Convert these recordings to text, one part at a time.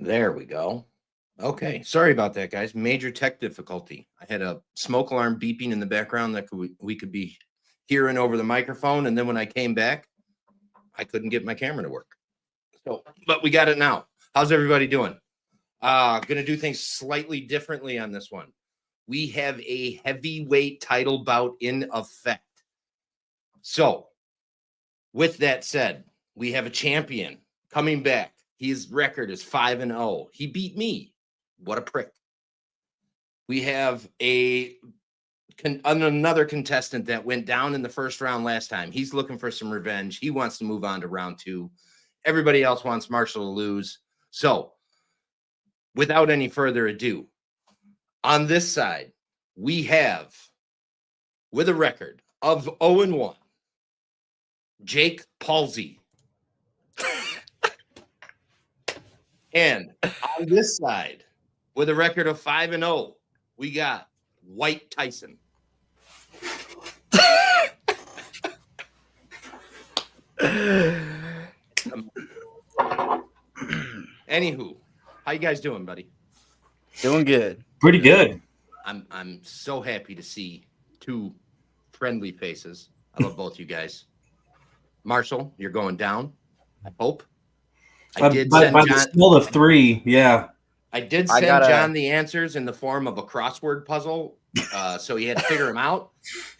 There we go. Okay, sorry about that, guys. Major tech difficulty. I had a smoke alarm beeping in the background that we could be hearing over the microphone, and then when I came back, I couldn't get my camera to work. So, but we got it now. How's everybody doing? Gonna do things slightly differently on this one. We have a heavyweight title bout in effect. So, with that said, we have a champion coming back. His record is 5-0. He beat me. What a prick. We have another contestant that went down in the first round last time. He's looking for some revenge. He wants to move on to round 2. Everybody else wants Marshall to lose. So, without any further ado, on this side, we have, with a record of 0-1, Jake Palsy. And on this side, with a record of 5-0, we got White Tyson. Anywho, how you guys doing, buddy? Doing good. Pretty good. I'm so happy to see two friendly faces. I love both you guys. Marshall, you're going down. I hope. By the smell of 3, yeah. I did send John the answers in the form of a crossword puzzle, so he had to figure them out.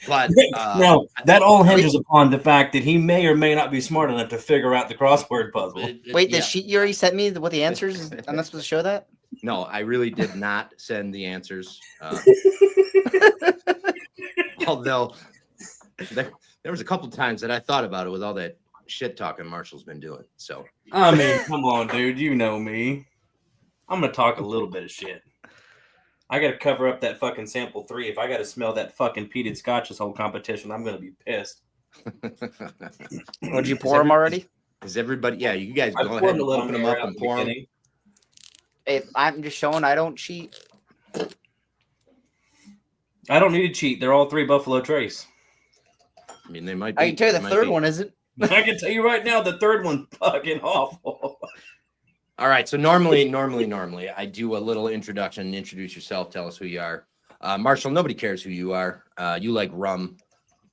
But no, that all hinges upon the fact that he may or may not be smart enough to figure out the crossword puzzle. Wait, the sheet you already sent me with the answers? I'm not supposed to show that? No, I really did not send the answers. Although there was a couple times that I thought about it with all that shit talking Marshall's been doing. So I mean, come on, dude. You know me. I'm gonna talk a little bit of shit. I gotta cover up that fucking sample 3. If I gotta smell that fucking peated scotch this whole competition, I'm gonna be pissed. Did you pour them already? Is everybody? Yeah, you guys go ahead and open them up and pour them. Hey, I'm just showing I don't cheat. I don't need to cheat. They're all 3 Buffalo Trace. I mean, they might be. I can tell you the third one isn't. I can tell you right now, the third one's fucking awful. All right. So normally, I do a little introduction. Introduce yourself. Tell us who you are. Marshall, nobody cares who you are. You like rum.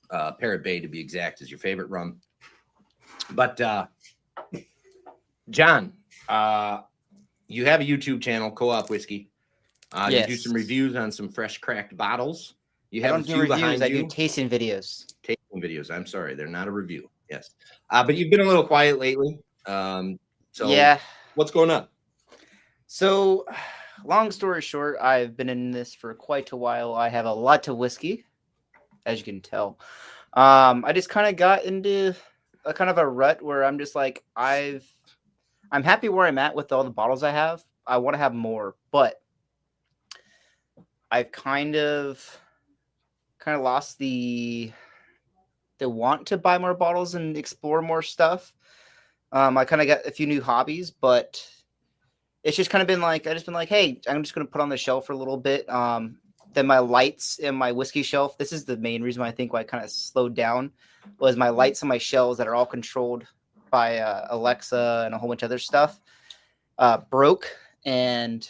Parrot Bay, to be exact, is your favorite rum. But John, you have a YouTube channel, Co-op Whiskey. Yes. You do some reviews on some fresh cracked bottles. You have I don't do reviews. I do tasting videos. Tasting videos. I'm sorry, they're not a review. Yes, but you've been a little quiet lately. So yeah, what's going on? So, long story short, I've been in this for quite a while. I have a lot of whiskey, as you can tell. I just kind of got into a kind of a rut where I'm just like I'm happy where I'm at with all the bottles I have. I want to have more, but I've kind of lost the want to buy more bottles and explore more stuff. I kind of got a few new hobbies, but it's just kind of been like, hey, I'm just going to put on the shelf for a little bit. Then my lights in my whiskey shelf. This is the main reason why I think why I kind of slowed down was my lights on my shelves that are all controlled by Alexa and a whole bunch of other stuff broke, and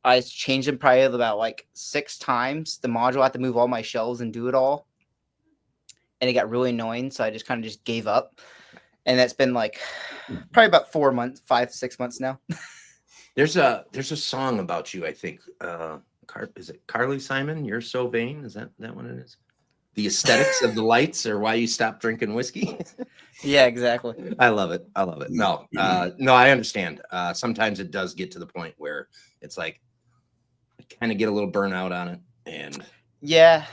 I changed them probably about like 6 times. The module, I had to move all my shelves and do it all. And it got really annoying. So I just kind of just gave up. And that's been like probably about 4 months, 5-6 months now. There's a song about you, I think. Is it Carly Simon? You're So Vain? Is that what it is? The aesthetics of the lights or why you stopped drinking whiskey? Yeah, exactly. I love it. No, I understand. Sometimes it does get to the point where it's like I kind of get a little burnout on it. And yeah.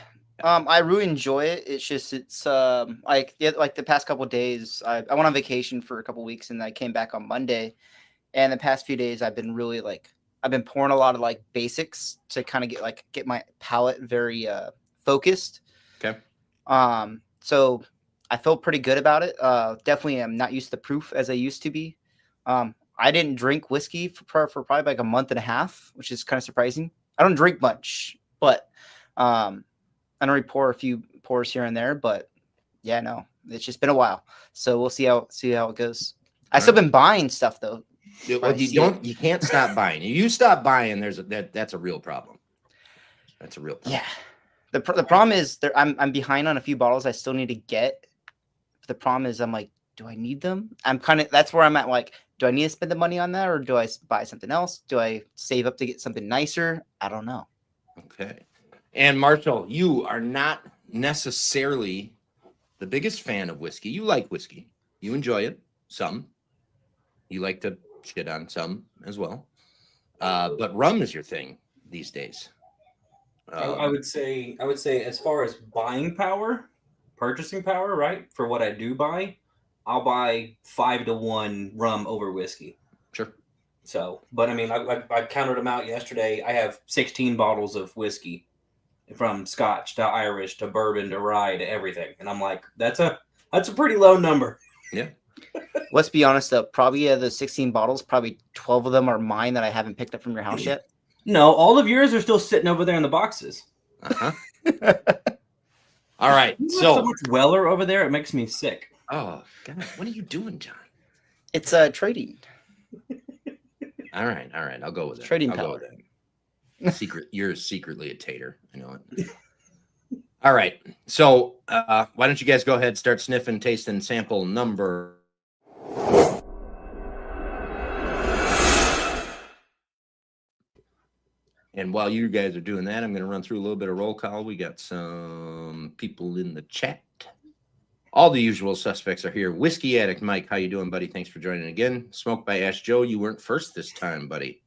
I really enjoy it. It's like the past couple of days, I went on vacation for a couple of weeks and I came back on Monday. And the past few days, I've been really I've been pouring a lot of like basics to kind of get my palate very focused. Okay. So I feel pretty good about it. Definitely, I'm not used to proof as I used to be. I didn't drink whiskey for probably like a month and a half, which is kind of surprising. I don't drink much, but I don't really pour a few pours here and there, but yeah, no, it's just been a while. So we'll see how it goes. I've still been buying stuff though. Well, you can't stop buying. If you stop buying, that's a real problem. That's a real problem. Yeah. The problem is I'm behind on a few bottles I still need to get. The problem is I'm like, do I need them? That's where I'm at. Like, do I need to spend the money on that, or do I buy something else? Do I save up to get something nicer? I don't know. Okay. And Marshall, you are not necessarily the biggest fan of whiskey. You like whiskey. You enjoy it. Some. You like to shit on some as well. But rum is your thing these days. I would say as far as buying power, purchasing power, right? For what I do buy, I'll buy 5-1 rum over whiskey. Sure. So, but I mean, I counted them out yesterday. I have 16 bottles of whiskey, from Scotch to Irish to bourbon to rye to everything, and I'm like, that's a pretty low number. Yeah. Let's be honest though. Probably of the 16 bottles, probably 12 of them are mine that I haven't picked up from your house yet. No, all of yours are still sitting over there in the boxes. Uh-huh. All right. So much Weller over there, it makes me sick. Oh God, what are you doing, John? It's trading. All right. I'll go with it. Trading I'll power. go with it. You're secretly a tater. I know it. All right. So why don't you guys go ahead, start sniffing, tasting sample number. And while you guys are doing that, I'm going to run through a little bit of roll call. We got some people in the chat. All the usual suspects are here. Whiskey Addict Mike, how you doing, buddy? Thanks for joining again. Smoked by Ash Joe, you weren't first this time, buddy.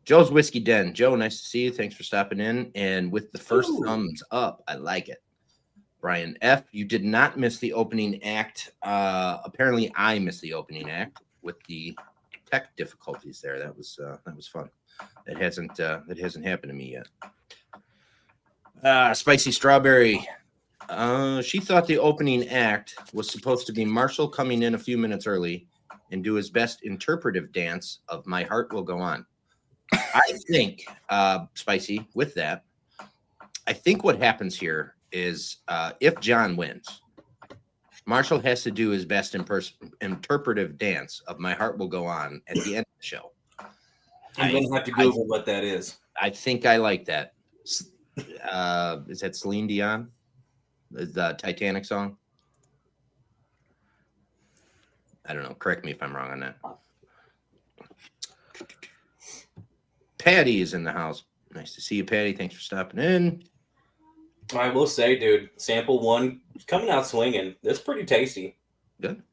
Joe's Whiskey Den. Joe, nice to see you. Thanks for stopping in. And with the first thumbs up, I like it. Brian F., you did not miss the opening act. Apparently, I missed the opening act with the tech difficulties there. That was fun. That hasn't happened to me yet. Spicy Strawberry. She thought the opening act was supposed to be Marshall coming in a few minutes early and do his best interpretive dance of My Heart Will Go On. I think, Spicy, with that, I think what happens here is if John wins, Marshall has to do his best interpretive dance of My Heart Will Go On at the end of the show. I'm going to have to Google what that is. I think I like that. Is that Celine Dion? The Titanic song? I don't know. Correct me if I'm wrong on that. Patty is in the house. Nice to see you, Patty. Thanks for stopping in. I will say, dude, sample one coming out swinging. That's pretty tasty. Good.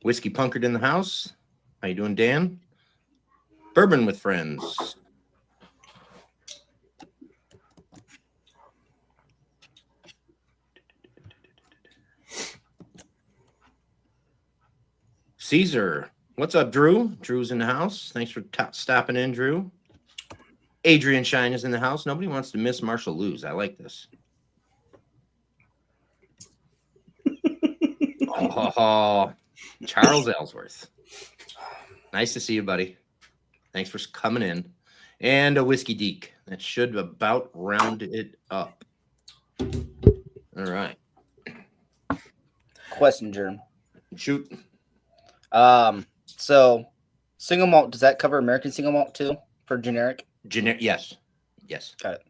Whiskey Punkard in the house. How you doing, Dan? Bourbon with Friends. Caesar. What's up, Drew? Drew's in the house. Thanks for stopping in, Drew. Adrian Shine is in the house. Nobody wants to miss Marshall lose. I like this. Oh, Charles Ellsworth. Nice to see you, buddy. Thanks for coming in. And a Whiskey Deek. That should about round it up. All right. Question, Germ. Shoot. So single malt, does that cover American single malt too for generic? Yes. Got it.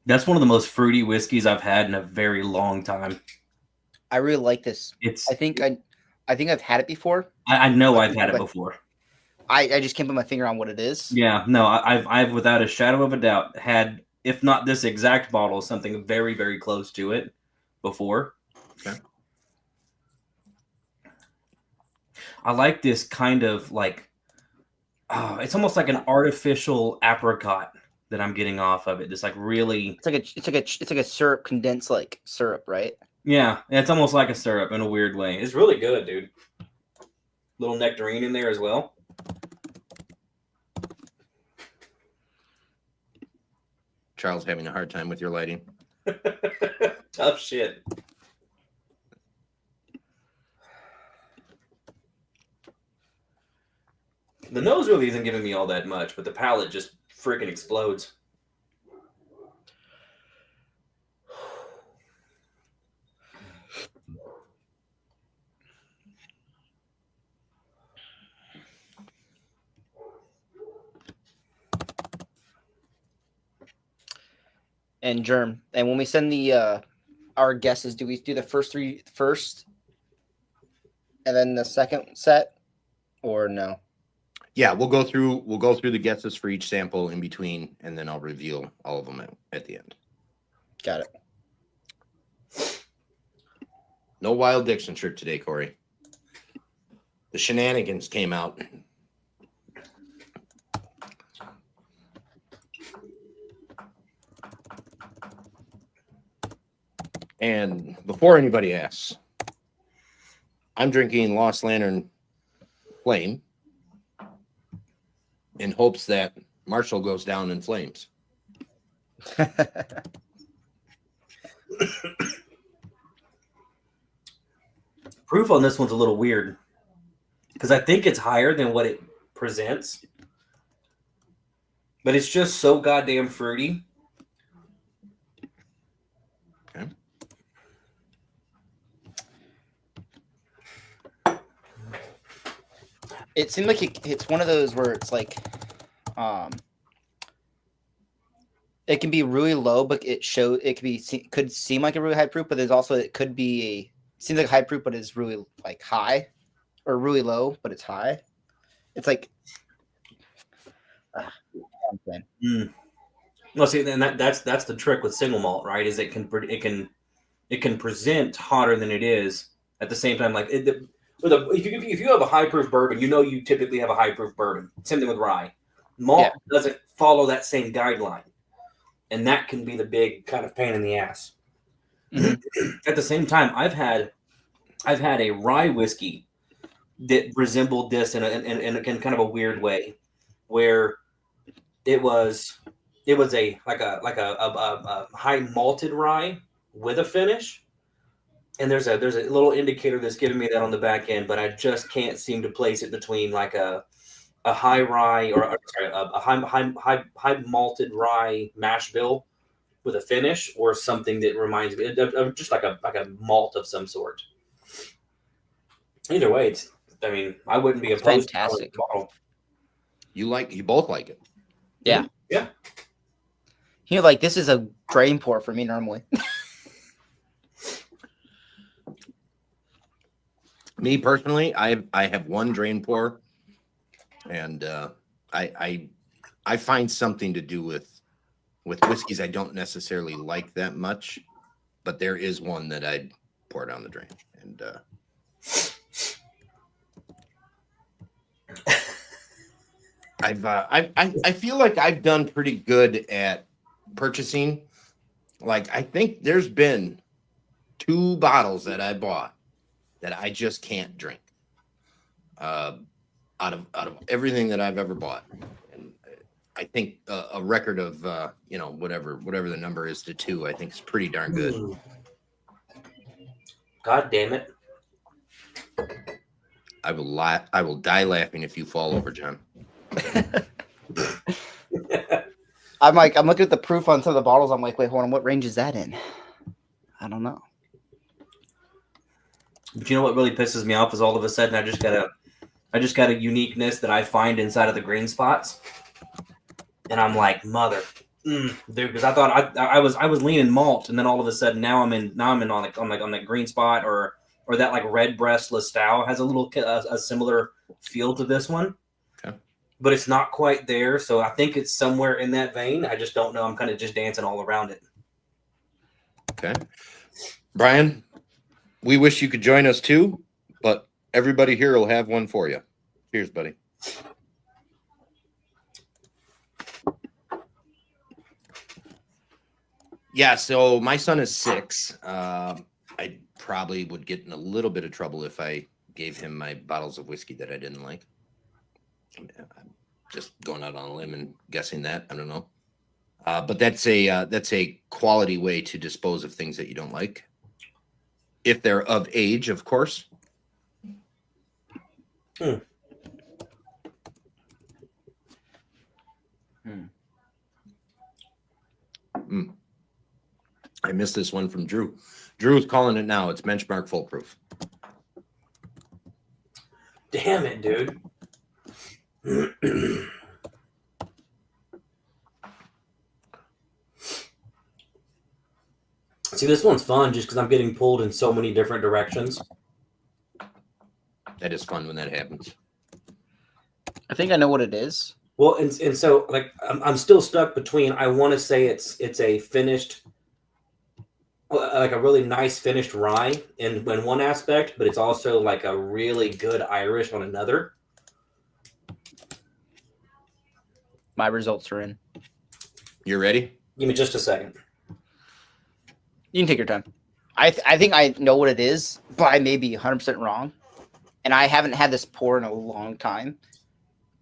That's one of the most fruity whiskeys I've had in a very long time. I really like this. I think I've had it before. I know I've had it before. I just can't put my finger on what it is. Yeah, no, I've without a shadow of a doubt had, if not this exact bottle, something very, very close to it before. Okay. I like this kind of like, it's almost like an artificial apricot that I'm getting off of it. This like really, it's like a syrup, condensed like syrup, right? Yeah, it's almost like a syrup in a weird way. It's really good, dude. Little nectarine in there as well. Charles having a hard time with your lighting. Tough shit. The nose really isn't giving me all that much, but the palate just freaking explodes. and germ. And when we send the our guesses, do we do the first 3 first, and then the second set, or no? Yeah, we'll go through the guesses for each sample in between, and then I'll reveal all of them at the end. Got it. No wild Dixon shirt today, Corey. The shenanigans came out. And before anybody asks, I'm drinking Lost Lantern Flame in hopes that Marshall goes down in flames. Proof on this one's a little weird because I think it's higher than what it presents, but it's just so goddamn fruity. Okay. It seemed like it's one of those where it's like, it can be really low, but could seem like a really high proof, but there's also it could be seems like high proof, but it's really like high, or really low, but it's high. It's like, No, see, and that's the trick with single malt, right? Is it can present hotter than it is at the same time. Like if you have a high proof bourbon, you typically have a high proof bourbon. Same thing with rye. Malt doesn't follow that same guideline, and that can be the big kind of pain in the ass. Mm-hmm. At the same time, I've had a rye whiskey that resembled this in a kind of a weird way, where it was a high malted rye with a finish, and there's a little indicator that's giving me that on the back end, but I just can't seem to place it between like a high rye or sorry, a high malted rye mash bill with a finish, or something that reminds me of just like a malt of some sort. Either way, I wouldn't be opposed fantastic. to the bottle. You both like it. Yeah. Yeah. Like this is a drain pour for me normally. Me personally, I have one drain pour, and I find something to do with whiskeys I don't necessarily like that much, but there is one that I'd pour down the drain, and I feel like I've done pretty good at purchasing. Like, I think there's been 2 bottles that I bought that I just can't drink out of everything that I've ever bought. And I think a record of whatever the number is to 2, I think is pretty darn good. God damn it. I will die laughing if you fall over, John. I'm looking at the proof on some of the bottles. I'm like, wait, hold on, what range is that in? I don't know. But you know what really pisses me off is all of a sudden I just got a uniqueness that I find inside of the green spots, and I'm like, dude, because I thought I was leaning malt, and then all of a sudden now I'm in on that green spot, or that like red breast Lestau has a little a similar feel to this one. Okay. But it's not quite there, so I think it's somewhere in that vein. I just don't know. I'm kind of just dancing all around it. Okay. Brian, we wish you could join us too, but everybody here will have one for you. Cheers, buddy. Yeah, so my son is 6. I probably would get in a little bit of trouble if I gave him my bottles of whiskey that I didn't like. I'm just going out on a limb and guessing that. I don't know. But that's a quality way to dispose of things that you don't like, if they're of age, of course. I missed this one from Drew. Drew's calling it now. It's benchmark foolproof. Damn it, dude. See, this one's fun just because I'm getting pulled in so many different directions. That is fun when that happens. I think I know what it is. Well, and so like I'm still stuck between. I want to say it's a finished, like a really nice finished rye in one aspect, but it's also like a really good Irish on another. My results are in. You ready? Give me just a second. You can take your time. I think I know what it is, but I may be 100% wrong. And I haven't had this pour in a long time.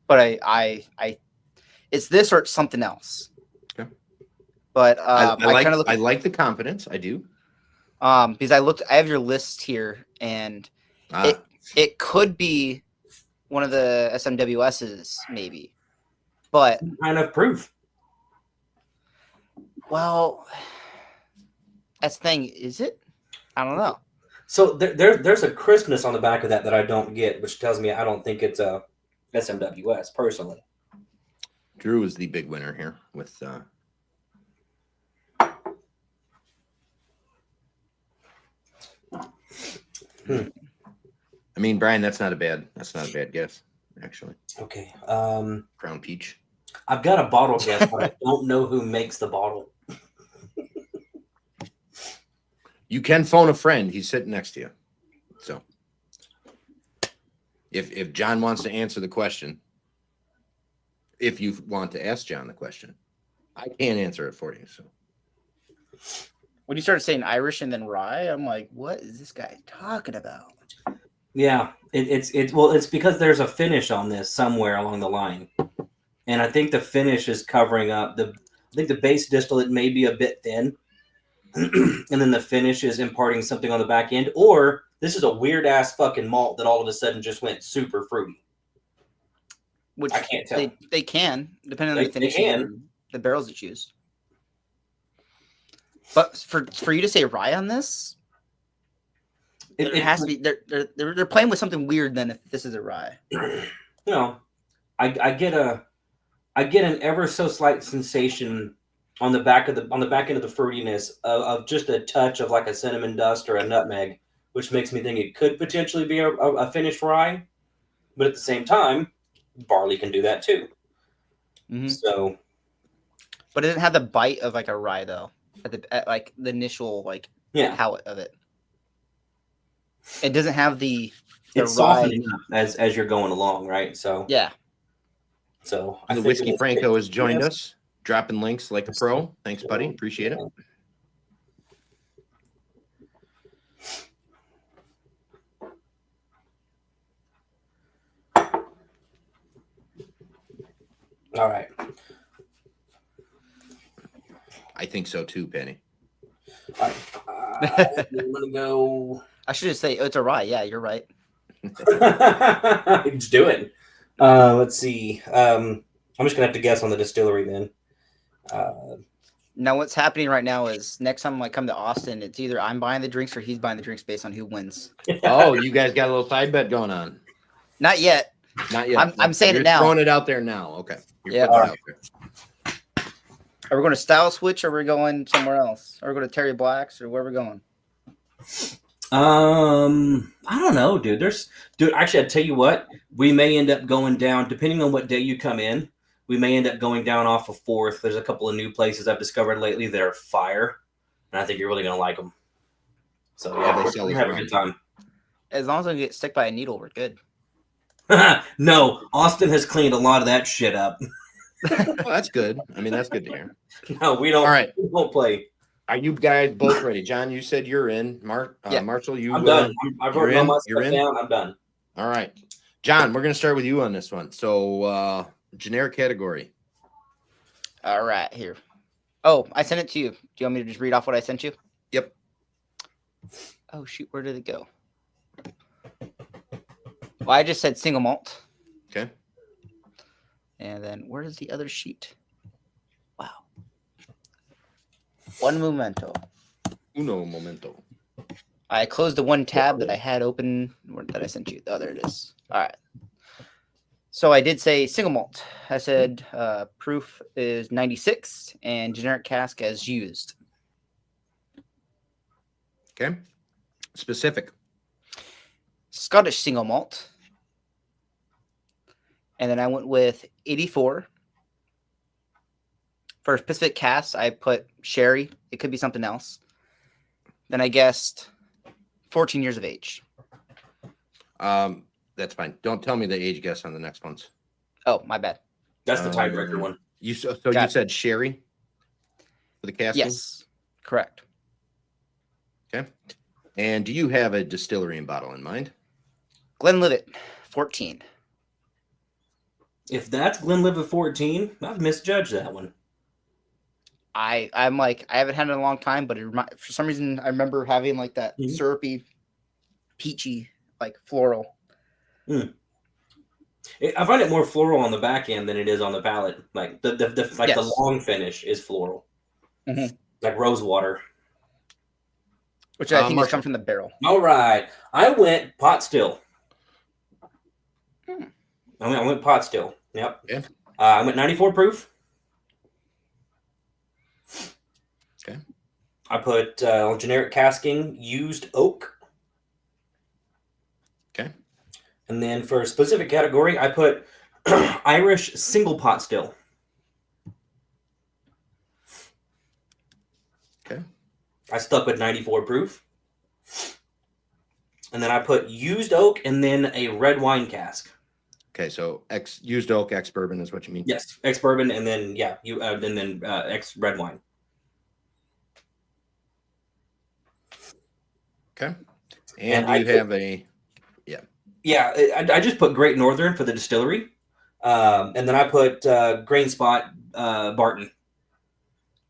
But I it's this or it's something else. Okay. But I kind of look. I like the confidence. I do. Because I have your list here, and it could be one of the SMWSs maybe, but Kind of proof. well, that's the thing. Is it? I don't know. So there's a crispness on the back of that I don't get, which tells me I don't think it's a SMWS personally. Drew is the big winner here with. I mean, Brian, that's not a bad guess, actually. Okay. Crown Peach. I've got a bottle guess, but I don't know who makes the bottle. You can phone a friend. He's sitting next to you. So if John wants to answer the question, if you want to ask John the question, I can't answer it for you. So When you started saying Irish and then rye, I'm like, what is this guy talking about? Yeah, it's because there's a finish on this somewhere along the line, and I think the finish is covering up the. I think the base distillate may be a bit thin, and then the finish is imparting something on the back end, or this is a weird ass fucking malt that all of a sudden just went super fruity. Which I can't tell. They can, depending on They the finishing can. and the barrels it's used. But for you to say rye on this, it has to be they're playing with something weird. Then if this is a rye, You know, I get an ever so slight sensation on the back end of the fruitiness of just a touch of like a cinnamon dust or a nutmeg, which makes me think it could potentially be a finished rye. But at the same time, barley can do that too. mm-hmm. So, but it didn't have the bite of like a rye though. At like the initial palate of it. It doesn't have the it's rye. softening up as you're going along, right? So yeah. So the Whiskey Franco has joined us, dropping links like a pro. Thanks, buddy. Appreciate it. All right. I think so too, Penny. All right. I'm gonna go. I should just say it's a rye. Yeah, you're right. Just do it. Let's see. I'm just gonna have to guess on the distillery then. Now what's happening right now is next time I come to Austin, it's either I'm buying the drinks or he's buying the drinks based on who wins. Oh, you guys got a little side bet going on. Not yet. Not yet. I'm saying You're it now. Throwing it out there now. Okay. Yeah. Putting it out there. Are we going to style switch or are we going somewhere else? Are we going to Terry Black's or where are we going? I don't know, dude. Actually, I tell you what, we may end up going down, depending on what day you come in, we may end up going down off of 4th. There's a couple of new places I've discovered lately that are fire, and I think you're really going to like them. So, yeah, we're having a good time. As long as I don't get stuck by a needle, we're good. No, Austin has cleaned a lot of that shit up. Well, that's good. I mean, that's good to hear. No, we don't. All right. We won't play. Are you guys both ready? John, you said you're in. Marshall, you. I'm done. I've written all my stuff in? down. I'm done. All right. John, we're going to start with you on this one. So, generic category. All right, here. Oh, I sent it to you. Do you want me to just read off what I sent you? Yep. Oh, shoot. Where did it go? Well, I just said single malt. Okay. And then where is the other sheet? Wow. One momento. Uno momento. I closed the one tab that I had open that I sent you. Oh, there it is. All right. So I did say single malt. I said proof is 96 and generic cask as used. Okay. Specific. Scottish single malt. And then I went with 84. For specific cast, I put sherry. It could be something else. Then I guessed 14 years of age. That's fine. Don't tell me the age guess on the next ones. Oh, my bad. That's the tiebreaker one. You you Got it. said sherry for the casting? Yes, correct. Okay. And do you have a distillery and bottle in mind? Glenlivet, 14. If that's Glenlivet 14, I've misjudged that one. I'm like, I haven't had it in a long time, but for some reason I remember having like that syrupy, peachy, like floral. I find it more floral on the back end than it is on the palate. Like the long finish is floral, like rose water, which I think is coming from the barrel. All right, I went pot still. I went pot still. Yep. Yeah. I went 94 proof. Okay. I put on generic casking used oak. Okay. And then for a specific category, I put Irish single pot still. Okay. I stuck with 94 proof. And then I put used oak and then a red wine cask. Okay, so used oak, ex bourbon is what you mean? Yes, ex bourbon, and then ex red wine. Okay. And do you have a Yeah, I just put Great Northern for the distillery, and then I put Grain Spot Barton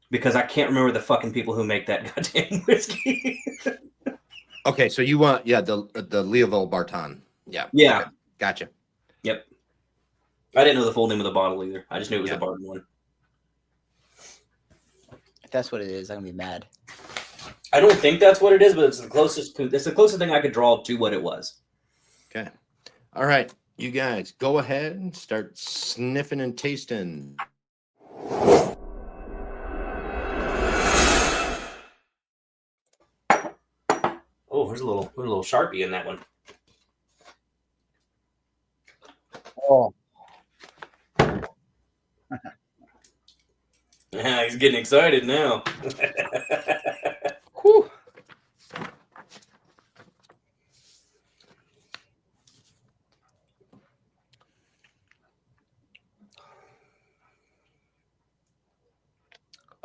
because I can't remember the fucking people who make that goddamn whiskey. Okay, so you want the Leoville Barton. Yeah. Yeah. Okay. Gotcha. Yep. I didn't know the full name of the bottle either. I just knew it was the Barton one. If that's what it is, I'm gonna be mad. I don't think that's what it is, but it's the closest thing I could draw to what it was. Okay. All right. You guys go ahead and start sniffing and tasting. Oh, there's a little Sharpie in that one. Oh. Yeah, he's getting excited now. Whew.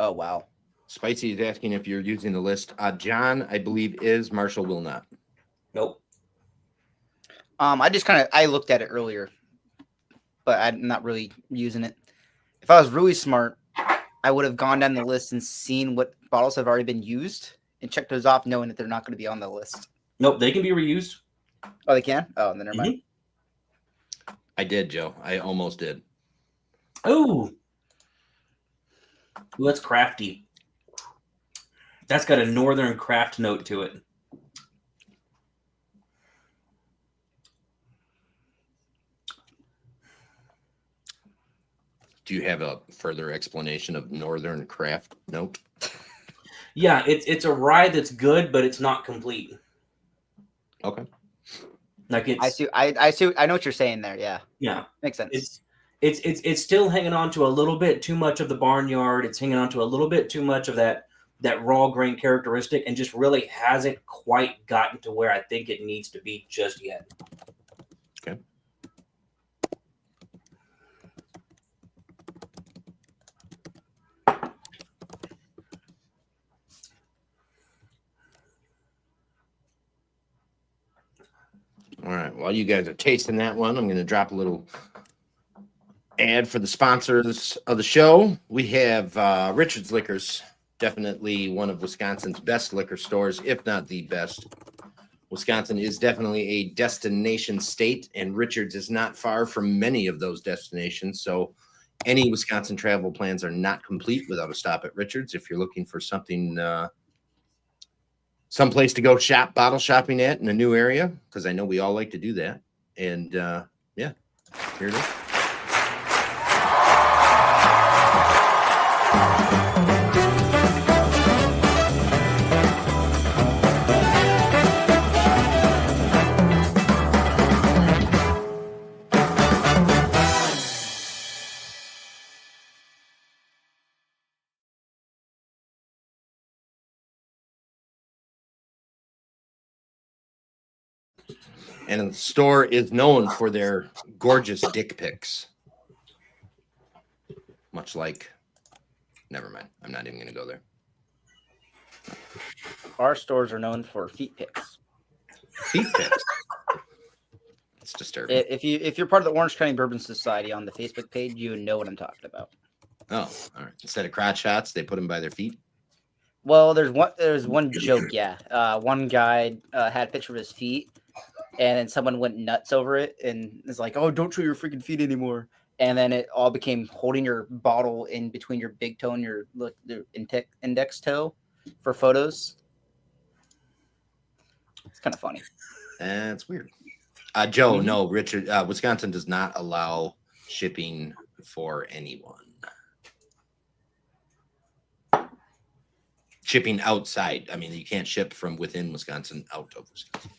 Oh, wow. Spicy is asking if you're using the list. John, I believe, is. Marshall will not. Nope. I looked at it earlier, but I'm not really using it. If I was really smart, I would have gone down the list and seen what bottles have already been used and checked those off, knowing that they're not going to be on the list. Nope, they can be reused. Oh, they can? Oh, then never mind. I did, Joe. I almost did. Oh, that's crafty. That's got a northern craft note to it. Do you have a further explanation of northern craft note? Yeah, it's a rye that's good, but it's not complete. Okay. Like it's. I see. I know what you're saying there. Yeah. Yeah. Makes sense. It's still hanging on to a little bit too much of the barnyard. It's hanging on to a little bit too much of that raw grain characteristic, and just really hasn't quite gotten to where I think it needs to be just yet. Okay. All right. While you guys are tasting that one, I'm going to drop a little ad for the sponsors of the show. We have Richard's Liquors, definitely one of Wisconsin's best liquor stores, if not the best. Wisconsin is definitely a destination state, and Richard's is not far from many of those destinations. So any Wisconsin travel plans are not complete without a stop at Richard's. If you're looking for something, someplace to go bottle shopping at in a new area, because I know we all like to do that. And yeah, here it is. And the store is known for their gorgeous dick pics. Much like, never mind. I'm not even going to go there. Our stores are known for feet pics. Feet pics. It's disturbing. If you're part of the Orange County Bourbon Society on the Facebook page, you know what I'm talking about. Oh, all right. Instead of crotch shots, they put them by their feet. Well, there's one joke, yeah. One guy had a picture of his feet, and then someone went nuts over it, and is like, "Oh, don't show your freaking feet anymore." And then it all became holding your bottle in between your big toe and your index toe for photos. It's kind of funny. That's weird. Joe, no, Richard, Wisconsin does not allow shipping for anyone. Shipping outside. I mean, you can't ship from within Wisconsin out of Wisconsin.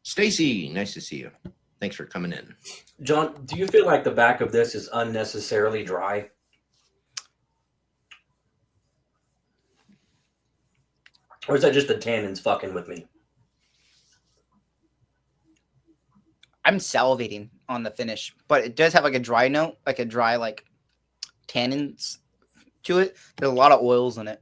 Stacy, nice to see you. Thanks for coming in. John, do you feel like the back of this is unnecessarily dry? Or is that just the tannins fucking with me? I'm salivating on the finish, but it does have like a dry note, like a dry like tannins to it. There's a lot of oils in it.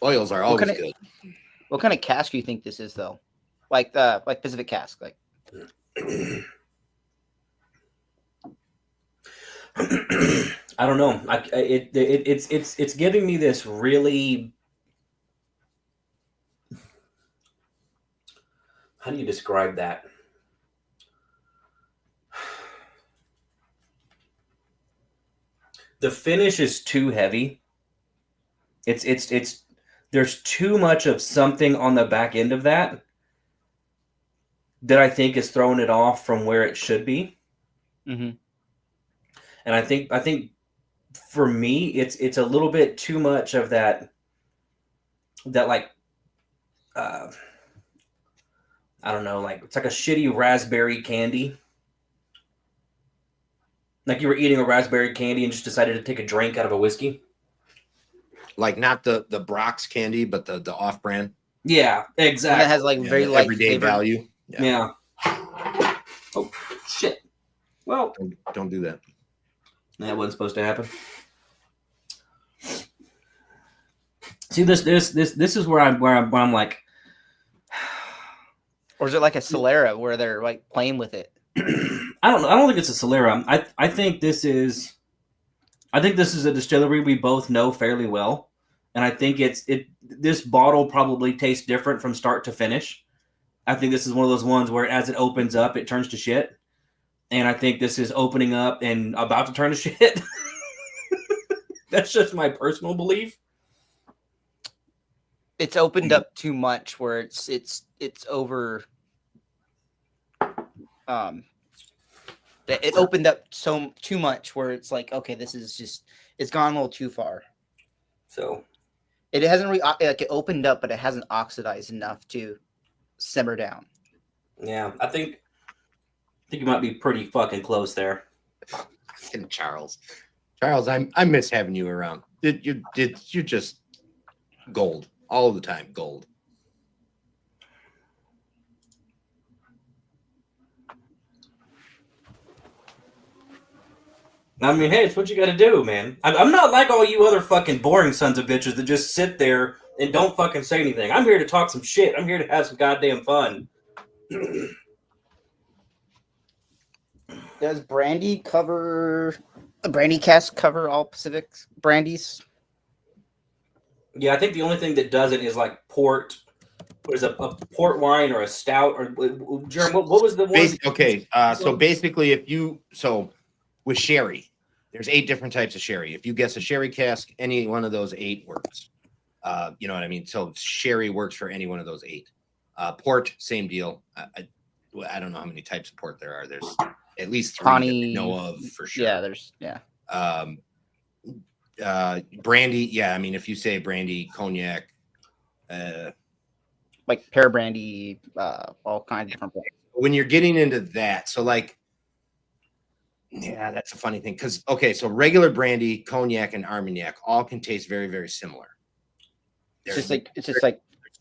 Oils are always good. What kind of cask do you think this is, though? Like Pacific Cask, like. I don't know. It's giving me this really. How do you describe that? The finish is too heavy. It's there's too much of something on the back end of that I think is throwing it off from where it should be. Mm-hmm. And I think for me, it's a little bit too much of that like, I don't know, like it's like a shitty raspberry candy. Like you were eating a raspberry candy and just decided to take a drink out of a whiskey. Like not the Brock's candy, but the off-brand. Yeah, exactly. That has like very light everyday flavor. value. Yeah. Oh shit. Well, don't do that. That wasn't supposed to happen. See, this is where I'm like, or is it like a Solera where they're like playing with it? I don't think it's a Solera. I think this is a distillery we both know fairly well, and I think this bottle probably tastes different from start to finish. I think this is one of those ones where as it opens up, it turns to shit. And I think this is opening up and about to turn to shit. That's just my personal belief. It's opened up too much where it's over. It opened up too much where it's like, okay, this is just, it's gone a little too far. So it hasn't like it opened up, but it hasn't oxidized enough to simmer down. Yeah, I think you might be pretty fucking close there. And Charles, I miss having you around. You're just gold all the time. Gold. I mean, hey, it's what you got to do, man. I'm not like all you other fucking boring sons of bitches that just sit there and don't fucking say anything. I'm here to talk some shit. I'm here to have some goddamn fun. Does brandy cask cover all Pacific brandies? Yeah, I think the only thing that doesn't is like port. What is a port wine or a stout or Jeremy? What was the one? Okay, so basically, with sherry, there's 8 different types of sherry. If you guess a sherry cask, any one of those 8 works. You know what I mean? So sherry works for any one of those 8. Port, same deal. I don't know how many types of port there are. There's at least 3 that we know of for sure. Yeah, Brandy. Yeah, I mean, if you say brandy, cognac, like pear brandy, all kinds of different brands. When you're getting into that, so like Yeah, that's a funny thing because so regular brandy, cognac, and Armagnac all can taste very, very similar. It's just like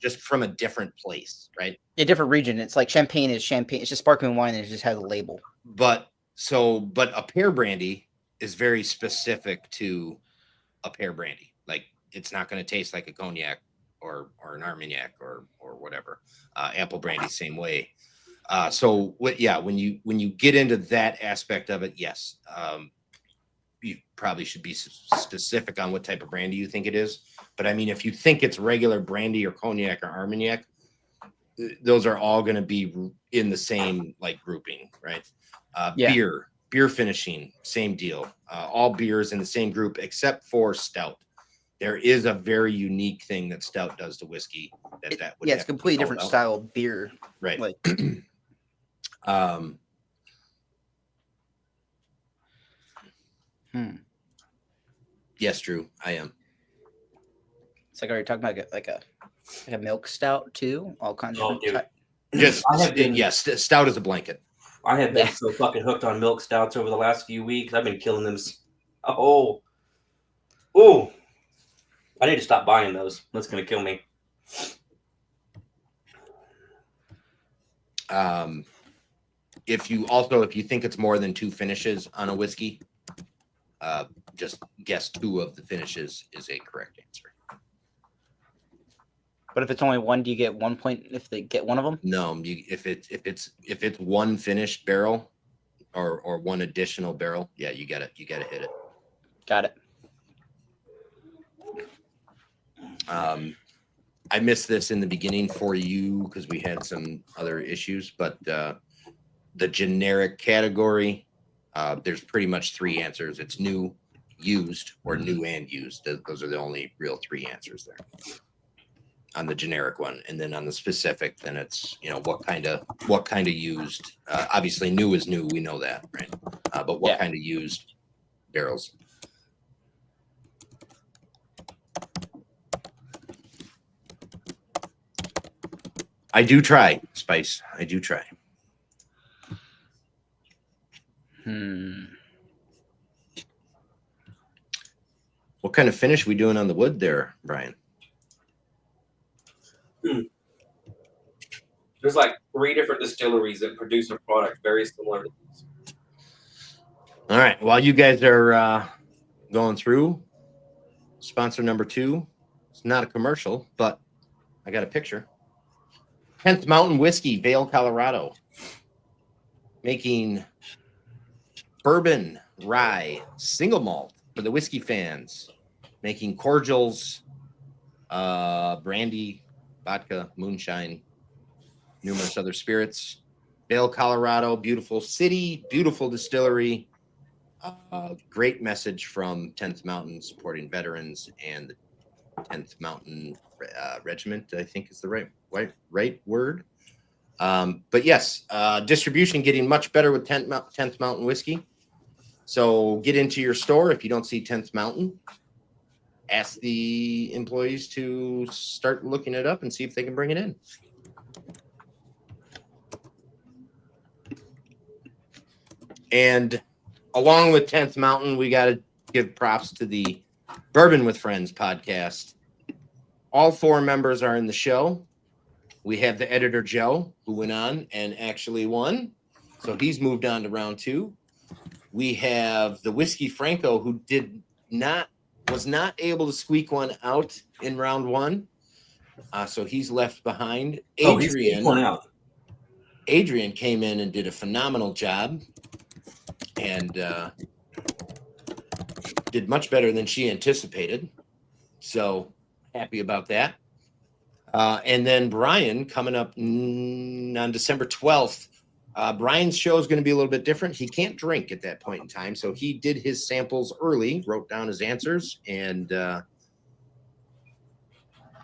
just from a different place, right? a different region. It's like champagne is champagne. It's just sparkling wine and it just has a label. But a pear brandy is very specific to a pear brandy. Like it's not going to taste like a cognac or an Armagnac or whatever. Apple brandy, same way. When you get into that aspect of it, yes, you probably should be specific on what type of brandy you think it is. But I mean, if you think it's regular brandy or cognac or Armagnac, those are all going to be in the same like grouping, right? Beer finishing, same deal. All beers in the same group except for stout. There is a very unique thing that stout does to whiskey. It's completely different style of beer, right? Like, Yes, Drew, I am. It's like, are you talking about like a milk stout too? All kinds of stout is a blanket. I have been so fucking hooked on milk stouts over the last few weeks. I've been killing them. Oh, I need to stop buying those. That's gonna kill me. If you think it's more than 2 finishes on a whiskey, just guess 2 of the finishes is a correct answer. But if it's only one, do you get 1 point if they get one of them? No, if it's one finished barrel or one additional barrel, yeah, you gotta hit it. Got it. I missed this in the beginning for you because we had some other issues, but the generic category, there's pretty much 3 answers. It's new, used, or new and used. Those are the only real 3 answers there on the generic one. And then on the specific, then it's, what kind of used. Obviously new is new, we know that, right? But what kind of used barrels? I do try, Spice. I do try. What kind of finish we doing on the wood there, Brian? There's like 3 different distilleries that produce a product very similar to this. All right. While you guys are going through, sponsor number 2. It's not a commercial, but I got a picture. 10th Mountain Whiskey, Vail, Colorado. Making bourbon, rye, single malt for the whiskey fans. Making cordials, brandy, vodka, moonshine, numerous other spirits. Vail, Colorado, beautiful city, beautiful distillery. Great message from 10th Mountain supporting veterans and the 10th Mountain Regiment, I think is the right word. But yes, distribution getting much better with 10th Mountain Whiskey. So get into your store. If you don't see 10th Mountain, ask the employees to start looking it up and see if they can bring it in. And along with 10th Mountain, we got to give props to the Bourbon with Friends podcast. All 4 members are in the show. We have the editor, Joe, who went on and actually won. So he's moved on to round 2. We have the Whiskey Franco, who was not able to squeak one out in round 1. So he's left behind. Adrian came in and did a phenomenal job and did much better than she anticipated. So happy about that. And then Brian coming up on December 12th. Brian's show is going to be a little bit different. He can't drink at that point in time. So he did his samples early, wrote down his answers, and I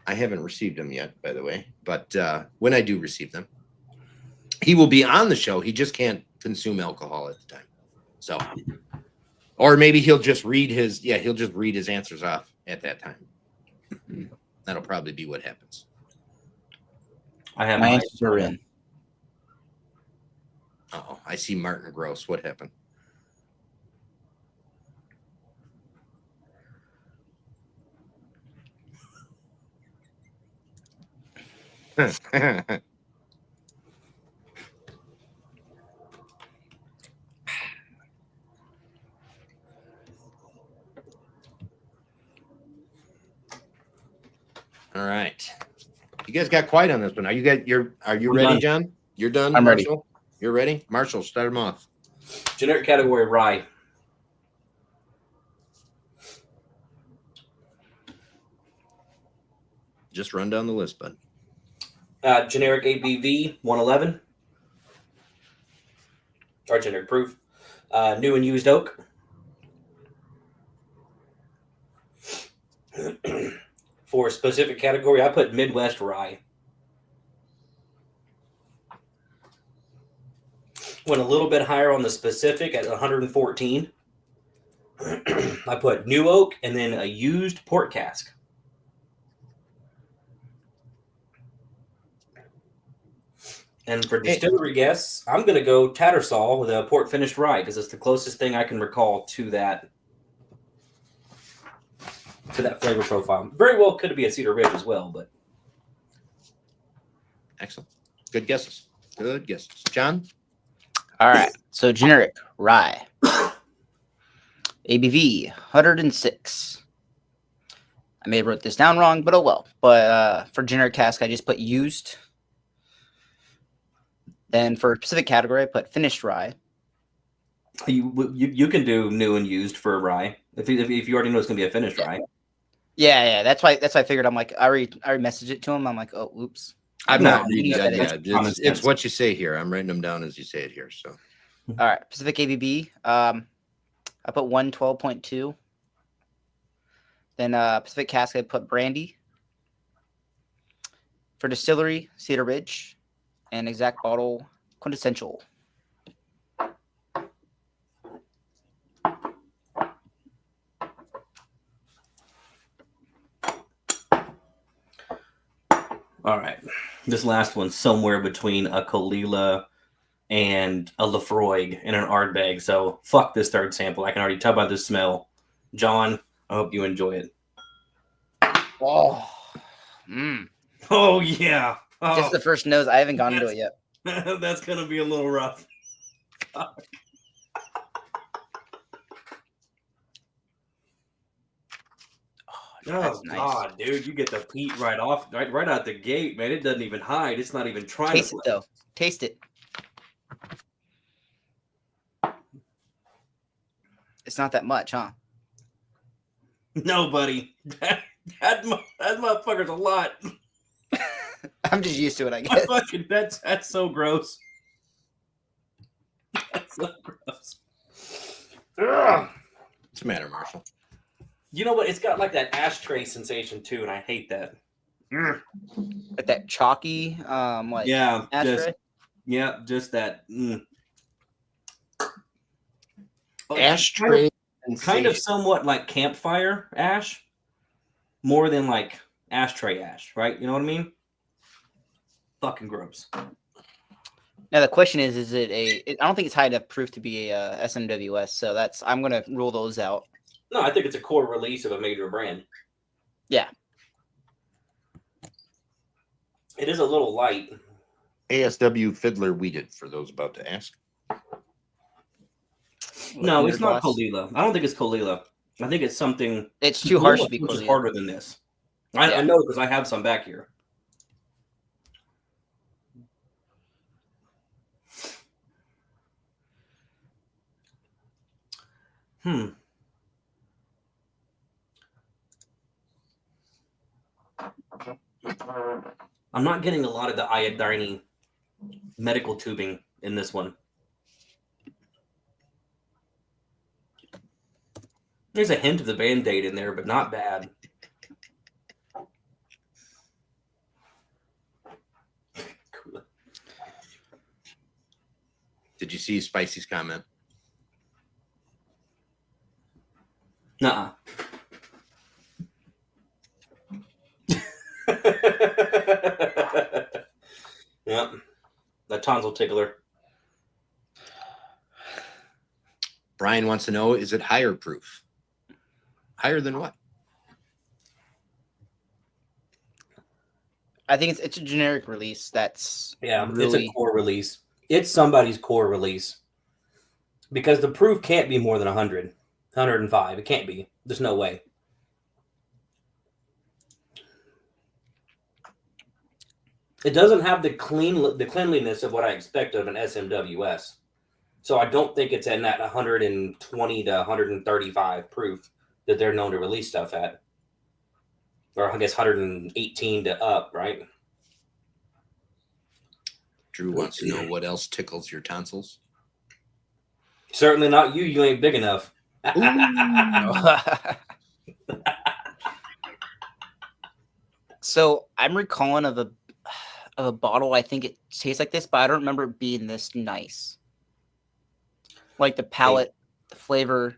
haven't received them yet, by the way. But when I do receive them, he will be on the show. He just can't consume alcohol at the time. So, or maybe he'll just read his answers off at that time. That'll probably be what happens. I have my answers are in. Oh, I see Martin Gross. What happened? All right. You guys got quiet on this one. Are you I'm ready, done. John? You're done, I'm ready. Marshall? You're ready? Marshall, start them off. Generic category rye. Just run down the list, bud. Generic ABV 111. Or generic proof. New and used oak. For a specific category, I put Midwest rye. Went a little bit higher on the specific at 114. I put new oak and then a used port cask. And for distillery guests, I'm going to go Tattersall with a port finished rye because it's the closest thing I can recall to that flavor profile. Very well could be a Cedar Ridge as well, but Excellent. Good guesses. Good guesses. John? All right. So generic rye. ABV 106. I may have wrote this down wrong, but oh well. But for generic cask, I just put used. Then for specific category, I put finished rye. you can do new and used for a rye if you already know it's going to be a finished rye. Yeah. That's why I figured. I'm like, I already messaged it to him. I'm like, oh, oops. I'm No, not you reading said that. it. Yeah, it's what you say here. I'm writing them down as you say it here. So, All right. Pacific ABB. I put 112.2. Then Pacific Cask, I put brandy. For distillery, Cedar Ridge. And exact bottle, quintessential. All right. This last one's somewhere between a Kalila and a Lafroig in an Ardbeg. So fuck this third sample. I can already tell by the smell. John, I hope you enjoy it. Oh. Oh, yeah. Just the first nose. I haven't gone into it yet. That's going to be a little rough. That's Oh, nice. God, dude. You get the peat right off, right out the gate, man. It doesn't even hide. It's not even trying Taste to it, though. Taste it. It's not that much, huh? No, buddy. That motherfucker's a lot. I'm just used to it, I guess. That's so gross. That's so gross. Ugh. what's the matter, Marshall? You know what? It's got like that ashtray sensation too, and I hate that. Like that chalky, like Yeah, ashtray. just that. Ashtray. Kind of somewhat like campfire ash, more than like ashtray ash, right? You know what I mean? Fucking gross. Now the question is it I don't think it's high enough proof to be a SMWS, so I'm gonna rule those out. No, I think it's a core release of a major brand. Yeah. It is a little light. ASW Fiddler Weeded, for those about to ask. No, Like it's not glass. Kalila. I don't think it's Kalila. I think it's something. It's too harsh to be Which is Kalila. harder than this. I Yeah. know because I have some back here. I'm not getting a lot of the iodine medical tubing in this one. There's a hint of the Band-Aid in there, but not bad. Cool. Did you see Spicy's comment? Nuh-uh. Yep. That tonsil tickler. Brian wants to know, is it higher proof? Higher than what? I think it's a generic release. That's Yeah, really it's a core release. It's somebody's core release because the proof can't be more than 100, 105. It can't be. There's no way. It doesn't have the cleanliness of what I expect of an SMWS. So I don't think it's in that 120 to 135 proof that they're known to release stuff at. Or I guess 118 to up, right? Drew wants to know what else tickles your tonsils. Certainly not you. You ain't big enough. So I'm recalling of a bottle. I think it tastes like this, but I don't remember it being this nice. Like the palate, the flavor,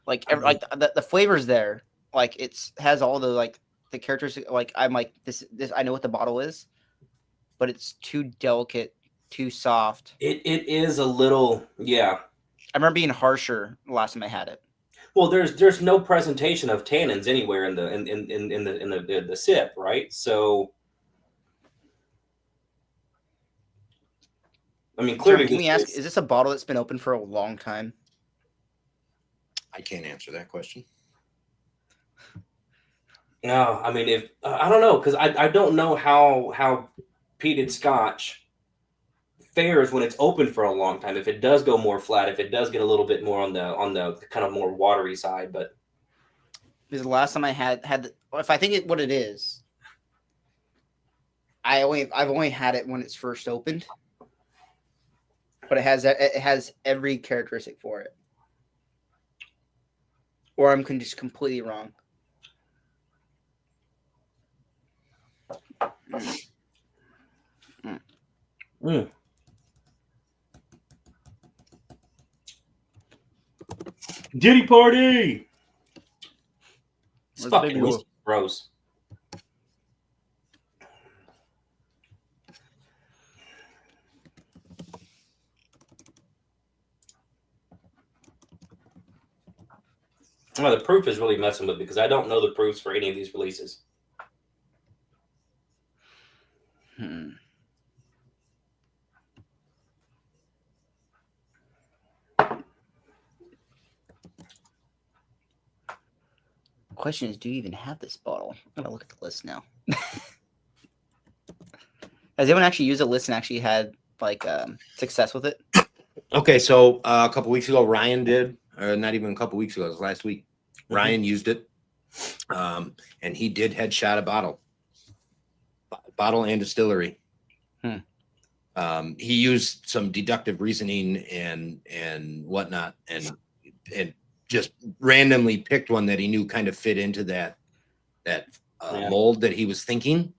like the flavor's there. Like it's has all the the characteristics. Like I'm like this. I know what the bottle is, but it's too delicate, too soft. It is a little, yeah. I remember being harsher the last time I had it. Well, there's no presentation of tannins anywhere in the sip, right? So, I mean, clearly, Jeremy, can we ask? Is this a bottle that's been open for a long time? I can't answer that question. No, I mean, if I don't know, because I don't know how peated Scotch fares when it's open for a long time. If it does go more flat, if it does get a little bit more on the kind of more watery side, but Because the last time I had if I think what it is, I've only had it when it's first opened, but it has every characteristic for it. Or I'm just completely wrong. Diddy party. It's Let's fucking big whiskey gross. Well, the proof is really messing with me because I don't know the proofs for any of these releases. Question is, do you even have this bottle? I'm gonna look at the list now. Has anyone actually used a list and actually had success with it? Okay, so a couple weeks ago, Ryan did. Not even a couple weeks ago. It was last week. Ryan used it, and he did headshot a bottle and distillery. He used some deductive reasoning and whatnot, and just randomly picked one that he knew kind of fit into that mold that he was thinking,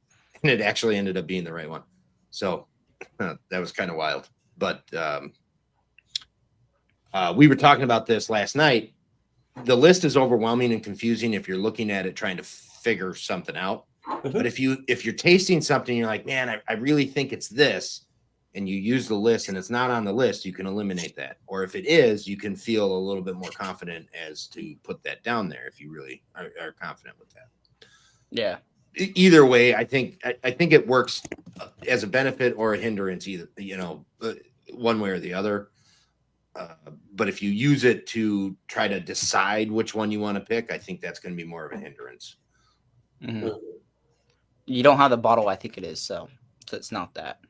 and it actually ended up being the right one. So that was kind of wild. But we were talking about this last night. The list is overwhelming and confusing if you're looking at it trying to figure something out. But if you're tasting something, you're like, man, I really think it's this, and you use the list and it's not on the list, you can eliminate that. Or if it is, you can feel a little bit more confident as to put that down there if you really are confident with that. Yeah. Either way, I think it works as a benefit or a hindrance, either, one way or the other. But if you use it to try to decide which one you want to pick, I think that's going to be more of a hindrance. Mm-hmm. You don't have the bottle, I think it is, so it's not that.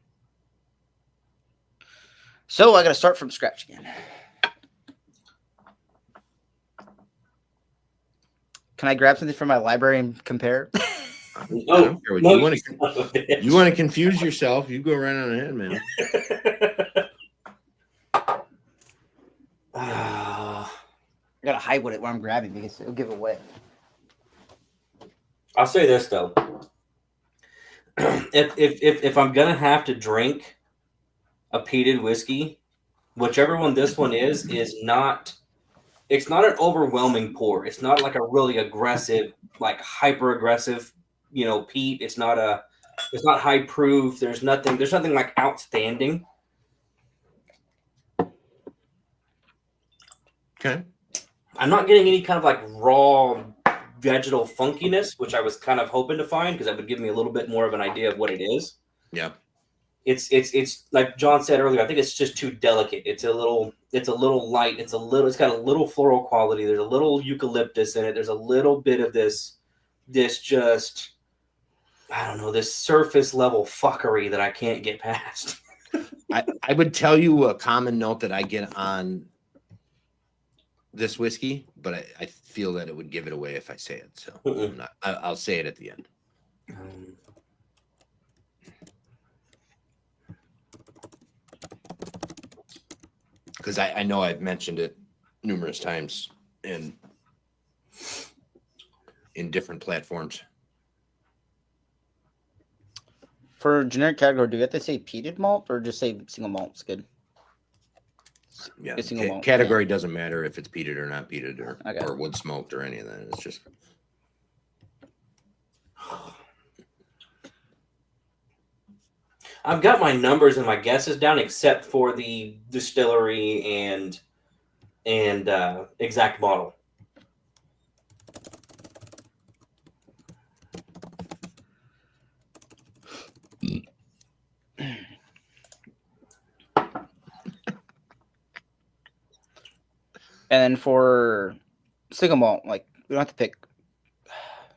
So I got to start from scratch again. Can I grab something from my library and compare? You want to confuse yourself? You go right on ahead, man. I gotta hide what I'm grabbing because it'll give it away. I'll say this though. If I'm gonna have to drink a peated whiskey, whichever one this one is not. It's not an overwhelming pour. It's not like a really aggressive, like hyper aggressive, peat. It's not high proof. There's nothing like outstanding. Okay. I'm not getting any kind of like raw vegetal funkiness, which I was kind of hoping to find because that would give me a little bit more of an idea of what it is. Yeah. It's like John said earlier. I think it's just too delicate. It's a little light. It's got a little floral quality. There's a little eucalyptus in it. There's a little bit of this just, I don't know, this surface level fuckery that I can't get past. I would tell you a common note that I get on this whiskey, but I feel that it would give it away if I say it. So I'll say it at the end. Because I know I've mentioned it numerous times in different platforms. For generic category, do you have to say peated malt or just say single malt's good? Yeah, Single malt, category doesn't matter if it's peated or not peated or Okay. wood smoked or any of that. It's just I've got my numbers and my guesses down, except for the distillery and exact bottle. And then for single malt, like we don't have to pick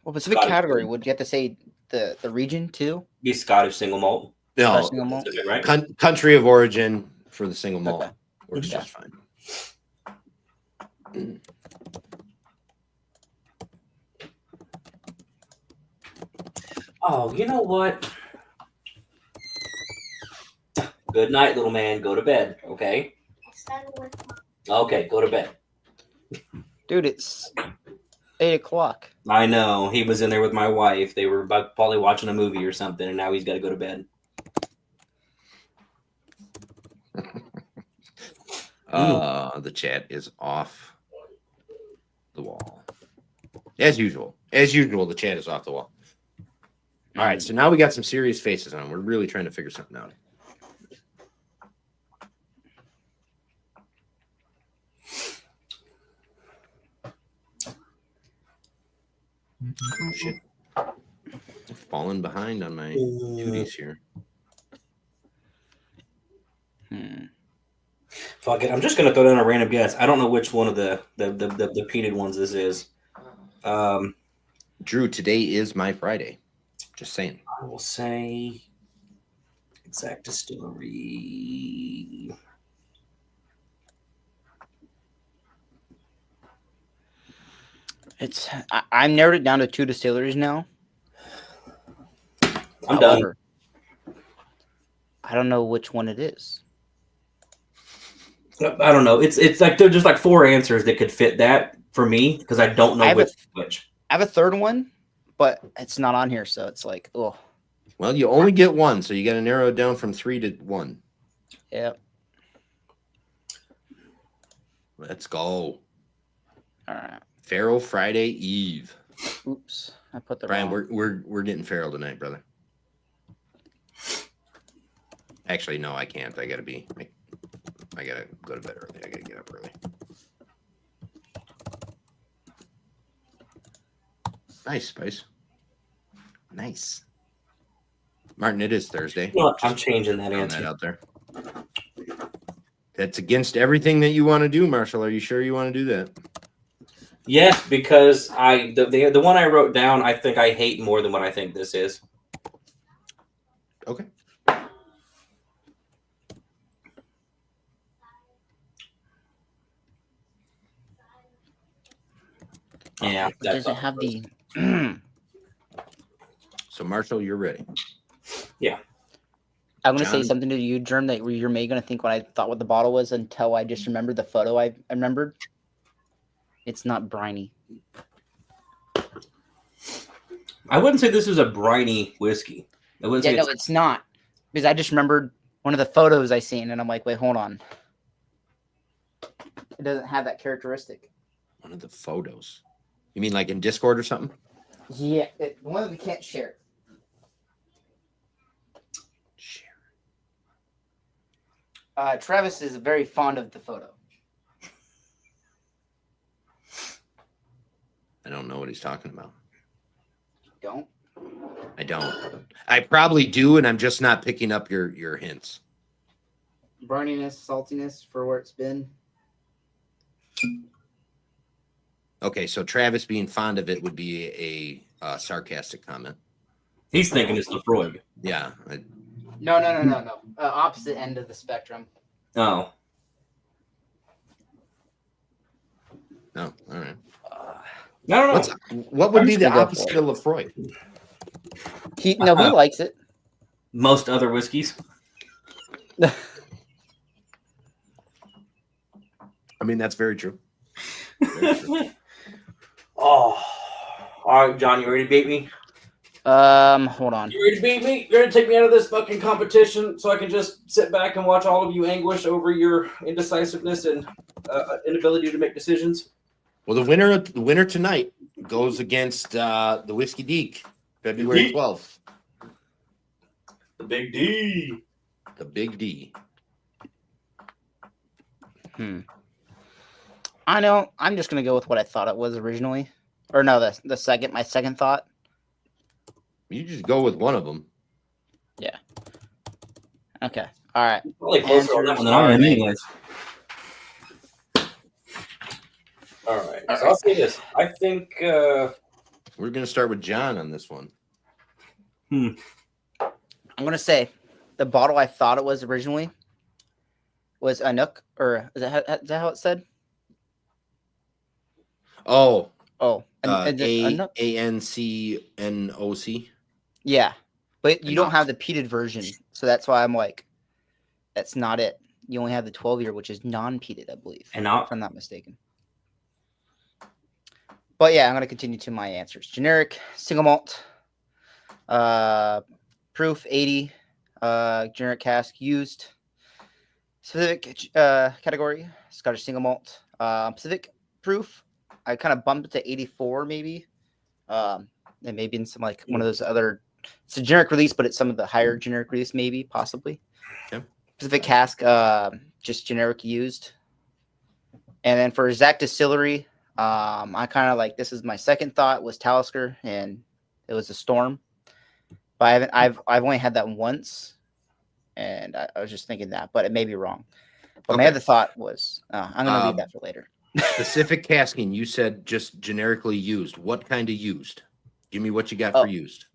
what specific Scottish category. single. Would you have to say the region too? Be Scottish single malt. no Single malt? Right? country of origin for the single malt Okay. works Yeah. just fine. Oh, you know what? Good night, little man. Go to bed, okay? Okay, go to bed. Dude, it's 8:00. I know. He was in there with my wife. They were probably watching a movie or something, and now he's got to go to bed. The chat is off the wall. As usual, the chat is off the wall. All right, so now we got some serious faces on. We're really trying to figure something out. Oh, shit. I'm falling behind on my duties here. Fuck it. I'm just gonna throw down a random guess. I don't know which one of the peated ones this is. Drew, today is my Friday. Just saying. I will say exact distillery. I'm narrowed it down to 2 distilleries now. I'm done. However, I don't know which one it is. I don't know. It's like they're just like 4 answers that could fit that for me because I don't know which. I have a third one, but it's not on here, so it's like, oh. Well, you only get one, so you got to narrow it down from 3 to 1. Yep. Let's go. All right. Farrell Friday Eve. Oops, I put the Brian, wrong. we're getting Farrell tonight, brother. Actually, no, I can't. I gotta go to bed early. I gotta get up early. Nice, Spice. Nice. Martin, it is Thursday. You know what? I'm changing that Throwing answer. that out there. That's against everything that you want to do, Marshall. Are you sure you want to do that? Yes, because the one I wrote down, I think I hate more than what I think this is. Okay. Yeah. It doesn't have the. So, Marshall, you're ready. I'm gonna say John? something to you, Germ, that you're maybe gonna think what I thought what the bottle was until I just remembered the photo I remembered. It's not briny. I wouldn't say this is a briny whiskey. I wouldn't Yeah, say no, it's not. Because I just remembered one of the photos I seen, and I'm like, wait, hold on. It doesn't have that characteristic. One of the photos. You mean like in Discord or something? Yeah, one that we can't share. Share. Travis is very fond of the photo. I don't know what he's talking about. Don't. I don't. I probably do, and I'm just not picking up your hints. Burniness, saltiness for where it's been. Okay, so Travis being fond of it would be a sarcastic comment. He's thinking it's Lefroy. Yeah. No. Opposite end of the spectrum. Oh. No. All right. I don't know. What would I'm be just the gonna go opposite for of Lefroy? He likes it. Most other whiskeys. I mean, that's very true. Oh. All right, John, you ready to beat me? Hold on. You ready to beat me? You're going to take me out of this fucking competition so I can just sit back and watch all of you anguish over your indecisiveness and inability to make decisions? Well, the winner tonight goes against the Whiskey Deek, February 12th. The Big D. The Big D. I know. I'm just gonna go with what I thought it was originally, or no, my second thought. You just go with one of them. Yeah. Okay. All right. Probably closer on that one than I am, anyways. All right. So I'll say this. I think we're gonna start with John on this one. I'm gonna say the bottle I thought it was originally was Anook, or is that how it said? Oh, Anook? ANCNOC. Yeah, but you don't Anook. have the peated version, so that's why I'm like, that's not it. You only have the 12-year, which is non-peated, I believe, if I'm not mistaken. But yeah, I'm gonna continue to my answers. Generic, single malt, proof 80, generic cask used. Specific category, Scottish single malt. Pacific proof, I kind of bumped it to 84 maybe. And maybe in some like one of those other, it's a generic release, but it's some of the higher generic release, maybe, possibly. Okay. Pacific cask, just generic used. And then for Zach Distillery, I kind of like, this is my second thought was Talisker, and it was a Storm. But I've only had that once, and I was just thinking that, but it may be wrong. But my other thought was, I'm going to leave that for later. Specific casking, you said just generically used. What kind of used? Give me what you got for used.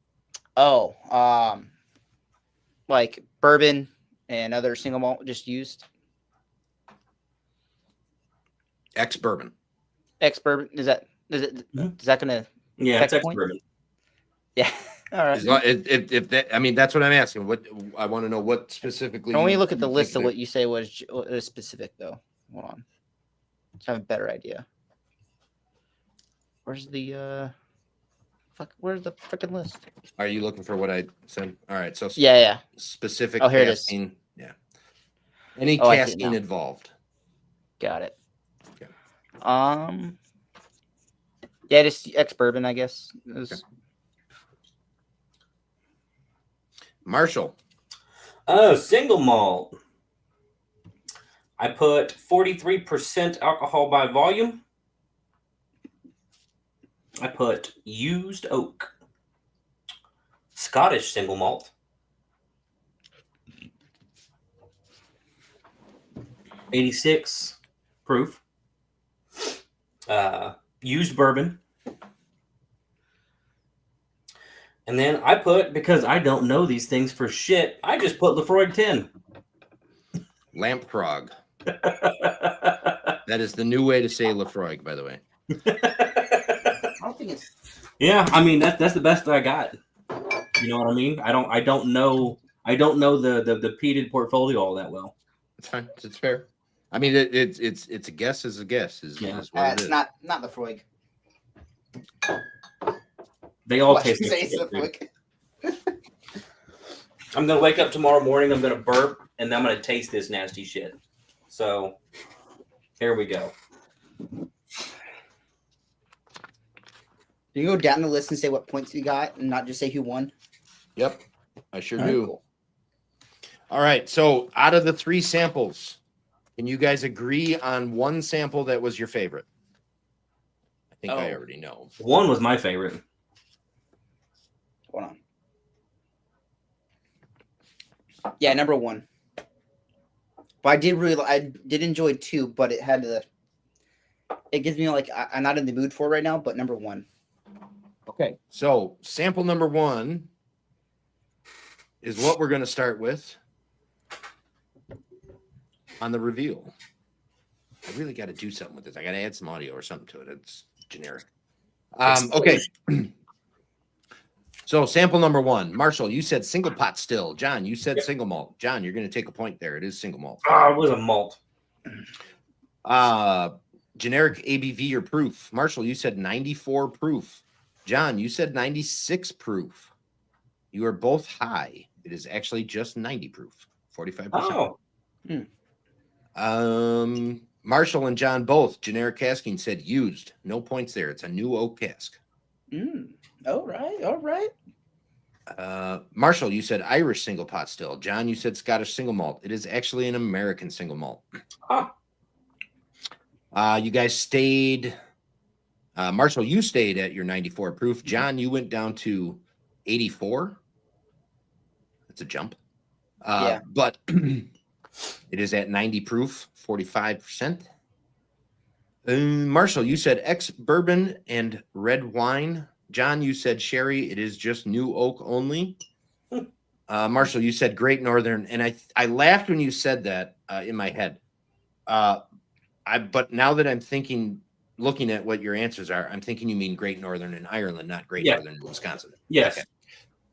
Like bourbon and other single malt just used. Ex-bourbon. Ex-bourbon, is that going to? Yeah, it's ex-bourbon. Yeah. All right. If that, I mean, that's what I'm asking. What I want to know what specifically. When you look at the list of what you say was specific, though. Hold on. Let's have a better idea. Where's the where's the freaking list? Are you looking for what I said? All right. So yeah. Specific here casking. it is. Yeah. Any casking involved. Got it. Okay. Yeah, just ex-bourbon, I guess. Okay. Marshall. Single malt. I put 43% alcohol by volume. I put used oak. Scottish single malt. 86 proof. Used bourbon. And then I put, because I don't know these things for shit, I just put Lefroy 10. Lamp Frog. That is the new way to say Lefroy, by the way. I don't think it's. Yeah, I mean that's the best I got. You know what I mean? I don't know the peated portfolio all that well. It's fine. It's fair. I mean, it's a guess is a guess. Is what it is. Not Lefroy. They all taste like shit, I'm gonna wake up tomorrow morning. I'm gonna burp, and then I'm gonna taste this nasty shit. So here we go. Do you go down the list and say what points you got, and not just say who won? Yep, I sure do. Cool. All right. So out of the 3 samples, can you guys agree on one sample that was your favorite? I think I already know. One was my favorite. Hold on. Yeah, number 1. But I did enjoy 2, but it gives me like I'm not in the mood for it right now. But number 1. Okay, so sample number 1 is what we're going to start with on the reveal. I really got to do something with this. I got to add some audio or something to it. It's generic. Okay. So sample number 1, Marshall, you said single pot still. John, you said single malt. John, you're going to take a point there. It is single malt. Oh, it was a malt. Generic ABV or proof. Marshall, you said 94 proof. John, you said 96 proof. You are both high. It is actually just 90 proof, 45%. Oh. Marshall and John both, generic casking, said used. No points there. It's a new oak cask. All right. Marshall, you said Irish single pot still. John, you said Scottish single malt. It is actually an American single malt. You guys stayed. Marshall, you stayed at your 94 proof. John, you went down to 84. That's a jump. Yeah. But it is at 90 proof, 45%. Marshall, you said ex-bourbon and red wine. John, you said sherry. It is just new oak only. Marshall, you said Great Northern. And I laughed when you said that in my head. But now that I'm looking at what your answers are, I'm thinking you mean Great Northern in Ireland, not Great Northern in Wisconsin. Yes. Okay.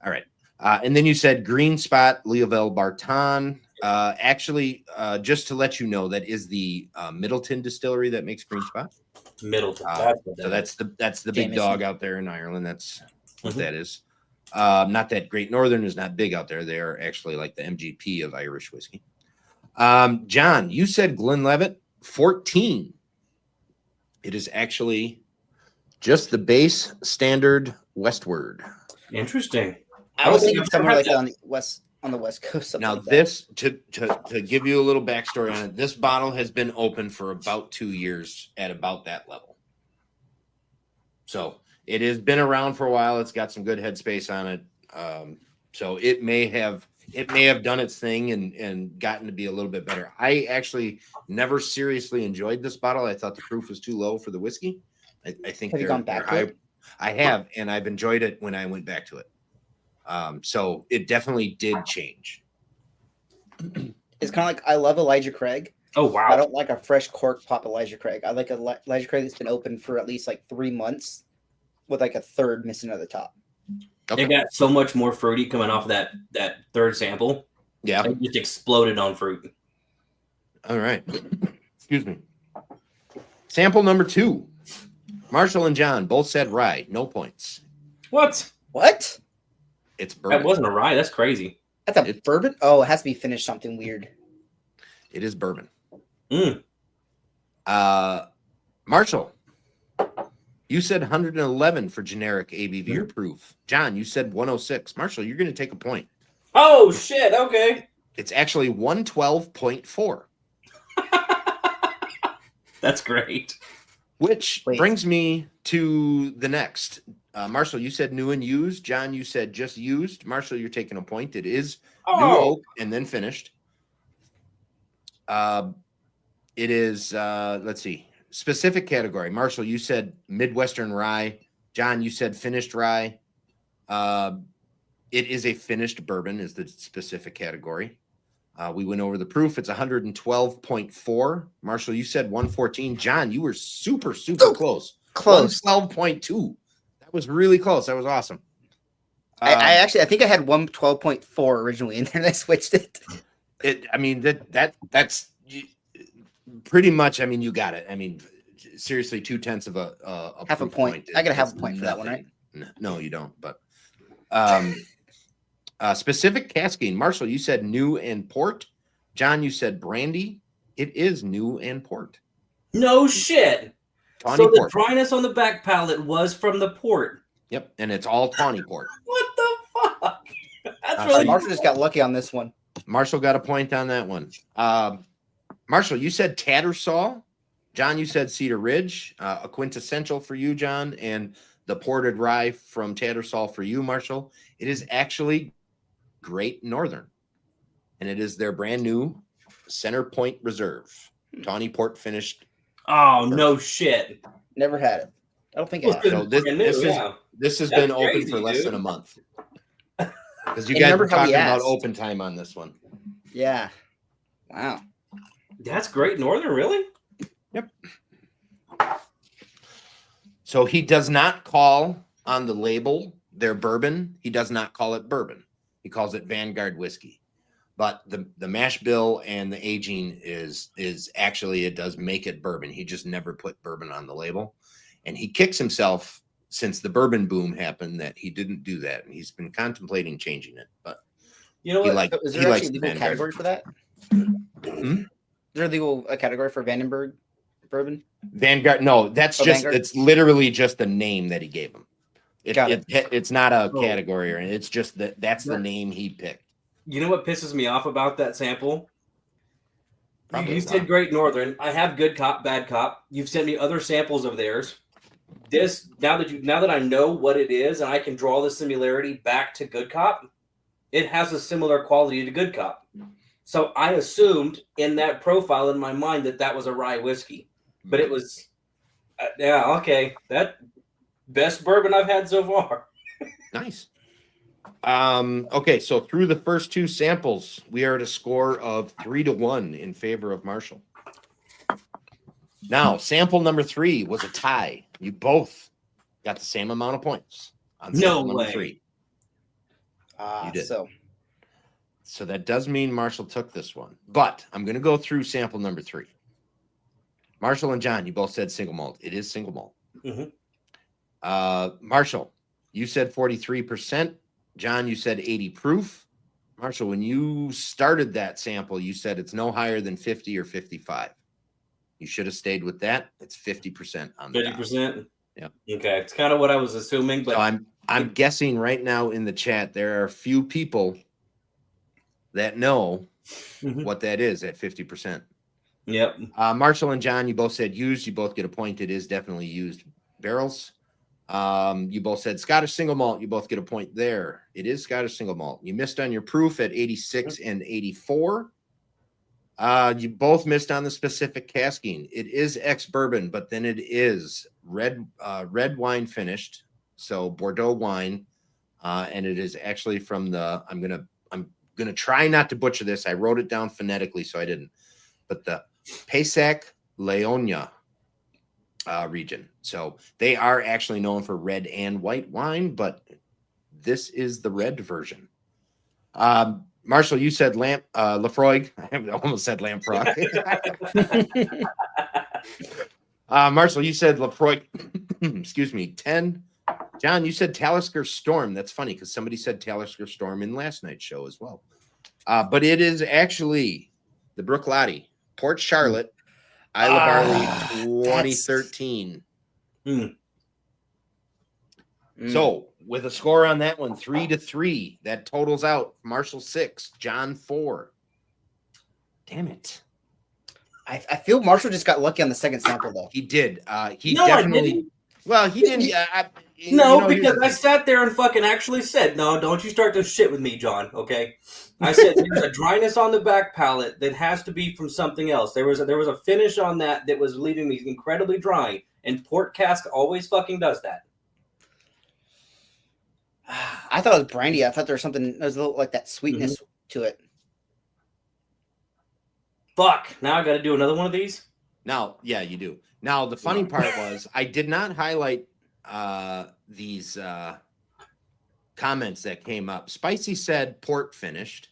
All right. And then you said Green Spot, Leoville Barton. Actually, just to let you know, that is the Middleton distillery that makes Green Spot. Middleton. So that's the big dog out there in Ireland. That's what that is. Not that Great Northern is not big out there. They are actually like the MGP of Irish whiskey. John, you said Glenlivet 14. It is actually just the base standard Westward. Interesting. I was thinking somewhere like on the West Coast. Now, like this to give you a little backstory on it, this bottle has been open for about 2 years at about that level. So it has been around for a while. It's got some good headspace on it. So it may have done its thing and gotten to be a little bit better. I actually never seriously enjoyed this bottle. I thought the proof was too low for the whiskey. I think have you gone back to it? I have, and I've enjoyed it when I went back to it. So it definitely did change. It's kind of like I love Elijah Craig. Oh, wow. I don't like a fresh cork pop Elijah Craig. I like a Elijah Craig that's been open for at least like 3 months with like a third missing at the top. Okay. It got so much more fruity coming off that third sample. Yeah. It just exploded on fruit. All right. Excuse me. Sample number 2. Marshall and John both said rye. No points. What? It's bourbon. That wasn't a rye. That's crazy. That's bourbon? Oh, it has to be finished something weird. It is bourbon. Marshall, you said 111 for generic ABV or proof. John, you said 106. Marshall, you're going to take a point. Oh, shit. Okay. It's actually 112.4. That's great. Which brings me to the next. Marshall, you said new and used. John, you said just used. Marshall, you're taking a point. It is new oak and then finished. It is, let's see, specific category. Marshall, you said Midwestern rye. John, you said finished rye. It is a finished bourbon is the specific category. We went over the proof. It's 112.4. Marshall, you said 114. John, you were super close. 112.2. That was really close. That was awesome. I think I had 112.4 originally, and then I switched it. That's pretty much. I mean, you got it. I mean, seriously, 0.2 of a half a point. I gotta have a point for that one, right? No, you don't. But specific casking. Marshall, you said new and port. John, you said brandy. It is new and port. No shit. Tawny so port. The dryness on the back palate was from the port. Yep, and it's all tawny port. What the fuck? That's really Marshall just got lucky on this one. Marshall got a point on that one. Marshall, you said Tattersall. John, you said Cedar Ridge, a quintessential for you, John, and the ported rye from Tattersall for you, Marshall. It is actually Great Northern, and it is their brand new Center Point Reserve, tawny port finished. Oh, no shit. Never had it. I don't think I have. So this has been open crazy, for less dude. than a month. Because you And guys remember were how we talking about asked. open time on this one. Yeah. Wow. That's Great Northern, really? Yep. So he does not call on the label their bourbon. He does not call it bourbon. He calls it Vanguard whiskey. But the mash bill and the aging is actually, it does make it bourbon. He just never put bourbon on the label. And he kicks himself since the bourbon boom happened that he didn't do that. And he's been contemplating changing it. But You know he what? Is he there likes actually a the legal Vanguard. category for that? Hmm? Is there a legal category for Vandenberg bourbon? Vanguard. No, that's Oh, just, Vanguard? it's literally just the name that he gave him. Got it. It's not a Oh. category, or it's just that's the Yeah. name he picked. You know what pisses me off about that sample? Probably You a lot. said Great Northern. I have Good Cop, Bad Cop. You've sent me other samples of theirs. This now that I know what it is and I can draw the similarity back to Good Cop, it has a similar quality to Good Cop. So I assumed in that profile in my mind that was a rye whiskey, but it was yeah, okay, that best bourbon I've had so far. Nice. Okay, so through the first two samples, we are at a score of 3-1 in favor of Marshall. Now, sample number 3 was a tie. You both got the same amount of points on No sample number way. 3. You did. So that does mean Marshall took this one. But I'm going to go through sample number 3. Marshall and John, you both said single malt. It is single malt. Mm-hmm. Marshall, you said 43%. John, you said 80 proof. Marshall, when you started that sample, you said it's no higher than 50 or 55. You should have stayed with that. It's 50% on the 50%. Yeah. Okay, it's kind of what I was assuming, but So I'm guessing right now in the chat there are a few people that know Mhm. what that is at 50%. Yep. Marshall and John, you both said used. You both get a point. It is definitely used barrels. You both said Scottish single malt. You both get a point there. It is Scottish single malt. You missed on your proof at 86 and 84. You both missed on the specific casking. It is ex-bourbon, but then it is red wine finished, so Bordeaux wine, and it is actually from the. I'm gonna try not to butcher this. I wrote it down phonetically, so I didn't. But the Pessac Leonia region. So they are actually known for red and white wine, but this is the red version. Marshall, you said Lafroig. I almost said Lamprock. Marshall, you said Lafroig. Excuse me, 10. John, you said Talisker Storm. That's funny because somebody said Talisker Storm in last night's show as well. But it is actually the Brooklotti, Port Charlotte, Isla Barley 2013. So with a score on that one, 3-3, that totals out Marshall 6, John 4. Damn it. I feel Marshall just got lucky on the second sample though. He did. He No, I definitely. didn't. Well, he didn't. No, here's because the I thing. sat there and fucking actually said, no, don't you start this shit with me, John, okay? I said there's a dryness on the back palate that has to be from something else. There was a finish on that was leaving me incredibly dry, and port cask always fucking does that. I thought it was brandy. I thought there was something. There was a little like that sweetness to it. Fuck, now I got to do another one of these? Now, yeah, you do. Now, the funny part was I did not highlight these comments that came up. Spicy said port finished,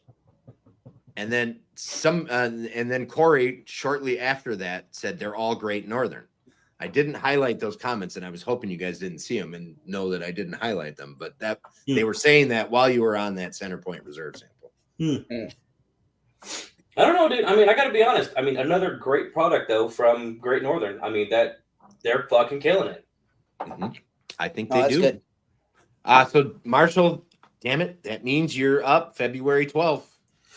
and then and then Corey shortly after that said they're all Great Northern. I didn't highlight those comments, and I was hoping you guys didn't see them and know that I didn't highlight them. But they were saying that while you were on that Center Point Reserve sample. I don't know, dude. I mean, I got to be honest. I mean, another great product though from Great Northern. I mean, they're fucking killing it. I think they do. Good. So Marshall, damn it, that means you're up February 12th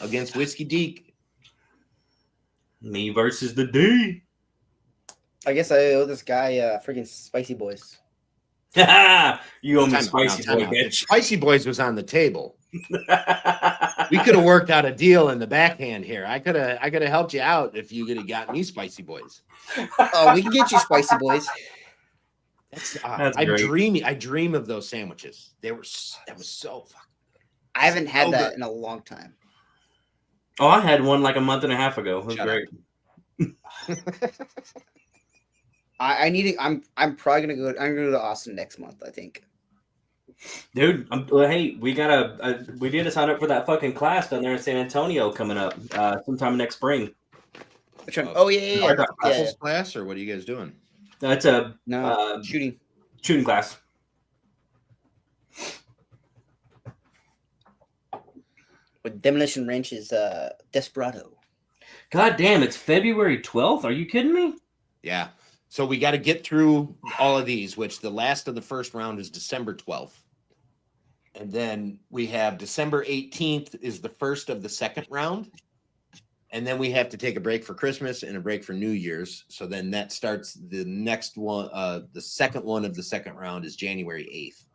against Whiskey Deke. Me versus the D. I guess I owe this guy freaking Spicy Boys. You owe me Time out, spicy time boy, out. If bitch. Spicy Boys was on the table, we could have worked out a deal in the backhand here. I could have helped you out if you could have got me Spicy Boys. Oh, we can get you Spicy Boys. That's I'm great. dreamy. I dream of those sandwiches. That was so fucking. I haven't had So that good. in a long time. Oh, I had one like a month and a half ago. It was Shut great. I need to. I'm probably gonna go. I'm gonna go to Austin next month. I think. Dude, hey, we need to sign up for that fucking class down there in San Antonio coming up sometime next spring. Which one? Oh yeah. Rifles class, or what are you guys doing? That's a No shooting class. with Demolition Ranch's Desperado. God damn, it's February 12th. Are you kidding me? Yeah. So we got to get through all of these, which the last of the first round is December 12th. And then we have December 18th is the first of the second round. And then we have to take a break for Christmas and a break for New Year's. So then that starts the next one. The second one of the second round is January 8th.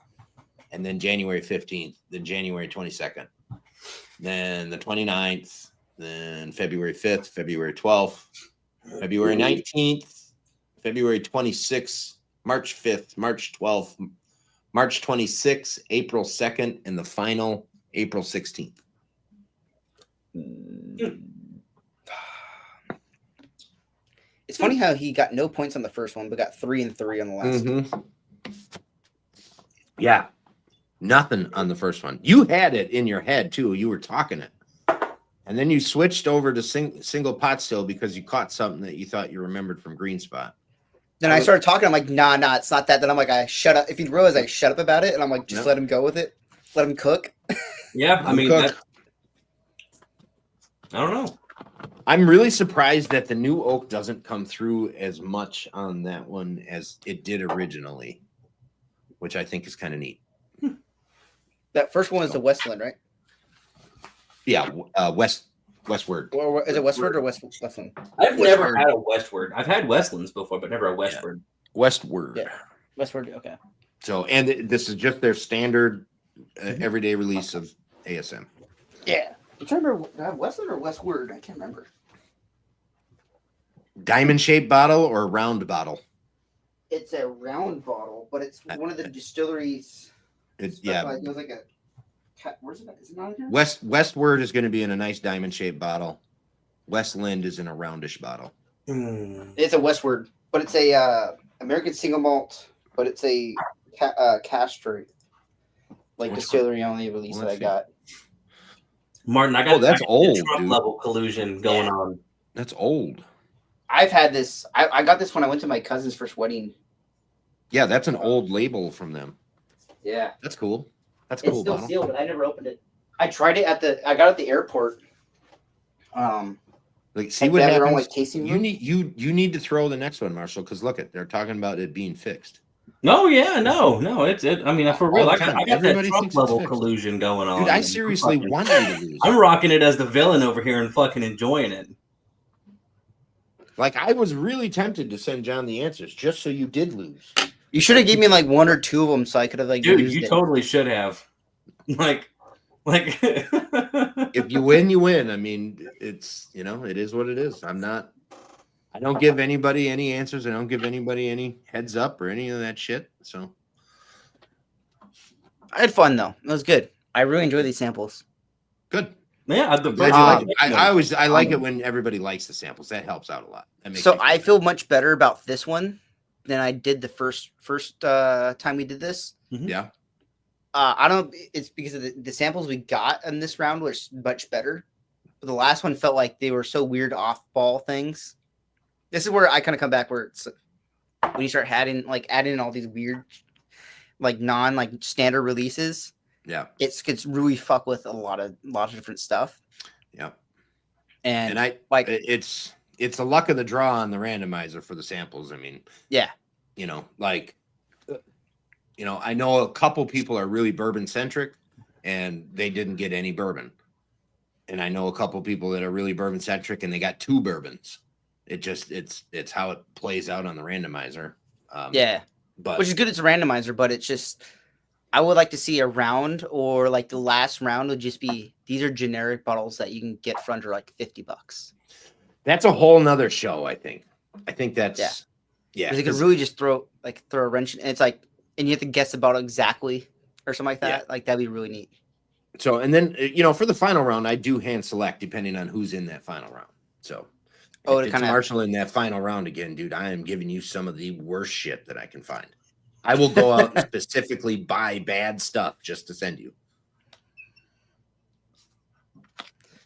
And then January 15th, then January 22nd, then the 29th, then February 5th, February 12th, February 19th, February 26th, March 5th, March 12th, March 26th, April 2nd, and the final April 16th. It's funny how he got no points on the first one, but got 3 and 3 on the last. Mm-hmm. Yeah, nothing on the first one. You had it in your head too. You were talking it, and then you switched over to single pot still because you caught something that you thought you remembered from Green Spot. Then I started talking. I'm like, nah, it's not that. Then I'm like, I shut up. If you realize I shut up about it, and I'm like, just let him go with it. Let him cook. Yeah, I mean, I don't know. I'm really surprised that the new oak doesn't come through as much on that one as it did originally, which I think is kind of neat. That first one is the Westland, right? Yeah, Westward. Or is it Westward or Westland? I've never had a Westward. I've had Westlands before, but never a Westward. Westward. Yeah. Westward, okay. So, and this is just their standard everyday release of ASM. Yeah. I'm trying to remember, Westland or Westward? I can't remember. Diamond shaped bottle or round bottle? It's a round bottle, but it's one of the distilleries. It's It was like a. Where's it? Is it not here? Westward is going to be in a nice diamond shaped bottle. Westland is in a roundish bottle. It's a Westward, but it's a American single malt, but it's a castrate, like distillery only release that I got. Martin, I got that's old, Trump dude. level collusion going on. That's old. I've had this. I got this when I went to my cousin's first wedding. Yeah, that's an old label from them. Yeah, that's cool. That's it's cool. still bottle. sealed, but I never opened it. I tried it I got it at the airport. Like, see what happens. Own, like, tasting room. You need to throw the next one, Marshall, because look they're talking about it being fixed. No, yeah, no, it's it. I mean, for real, I got that Trump level fixed. collusion going on. Dude, I seriously want you to lose. I'm rocking it as the villain over here and fucking enjoying it. Like, I was really tempted to send John the answers just so you did lose. You should have given me like 1 or 2 of them, so I could have like. Dude, you totally should have. Like. If you win, you win. I mean, it's it is what it is. I don't give anybody any answers. I don't give anybody any heads up or any of that shit. So I had fun though. It was good. I really enjoy these samples. Good. Yeah, I like it when everybody likes the samples. That helps out a lot. So I feel much better about this one than I did the first time we did this. Mm-hmm. Yeah. I don't. It's because of the samples we got in this round were much better. But the last one felt like they were so weird off-ball things. This is where I kind of come back where it's when you start adding in all these weird, standard releases. Yeah, it's really fuck with a lot of different stuff. Yeah, and I it's the luck of the draw on the randomizer for the samples. I mean, yeah, I know a couple people are really bourbon centric, and they didn't get any bourbon, and I know a couple people that are really bourbon centric, and they got 2 bourbons. It's how it plays out on the randomizer. Yeah, but which is good. It's a randomizer, but it's just I would like to see a round or like the last round would just be these are generic bottles that you can get for under like $50. that's a whole nother show. I think that's yeah. Because they could 'cause- really just throw a wrench, and it's like, and you have to guess the bottle exactly or something like that. Yeah. Like that'd be really neat. So, and then, for the final round, I do hand select depending on who's in that final round. So, Oh, if to it's kinda- Marshall in that final round again, dude, I am giving you some of the worst shit that I can find. I will go out and specifically buy bad stuff just to send you.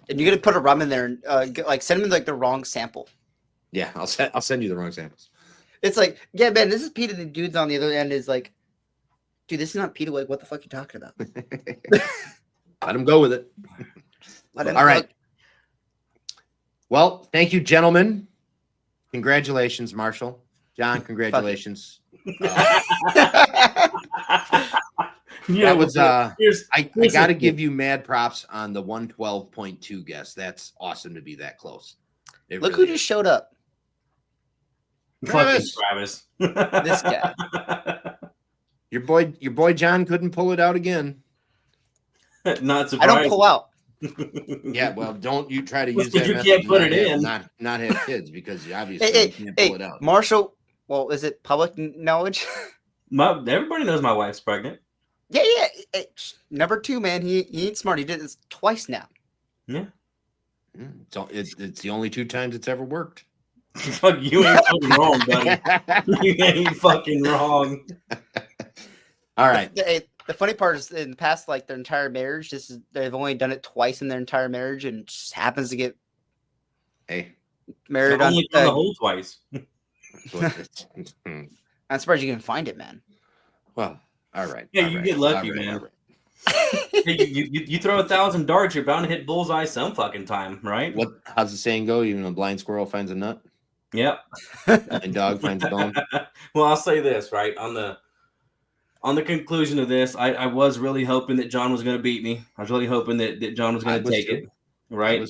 And you're gonna put a rum in there and like send them like the wrong sample. Yeah, I'll send you the wrong samples. It's like, yeah, man, this is Peter. The dudes on the other end is like, dude, this is not Peter. Like, what the fuck are you talking about? Let him go with it. Let him All right. cook. Well, thank you, gentlemen. Congratulations, Marshall. John, congratulations. That was I got to give you mad props on the 112.2 guess. That's awesome to be that close. It Look really who is. just showed up. Fucking Travis. Travis. This guy. Your boy John couldn't pull it out again. Not surprised. I don't pull out. Yeah, well, don't you try to Well, use that you method can't and put not it have- in. not have kids because you obviously Hey, can't pull it out. Marshall. Well, is it public knowledge? Everybody knows my wife's pregnant. Yeah. Number 2, man. He ain't smart. He did this twice now. Yeah. It's the only 2 times it's ever worked. Fuck, you ain't fucking wrong, buddy. You ain't fucking wrong. All right. The funny part is in the past, like their entire marriage, they've only done it twice in their entire marriage, and just happens to get Hey, married on. Only done the whole twice. that's what it's- I'm surprised you can find it, man. well, all right. Yeah, all you right, get lucky, all right, man. all right. Hey, you throw 1,000 darts, you're bound to hit bullseye some fucking time, right? How's the saying go? Even a blind squirrel finds a nut, Yep. and dog finds a bone. Well, I'll say this, right? On the conclusion of this, I was really hoping that John was going to beat me. I was really hoping that John was I going to was take too. it, right?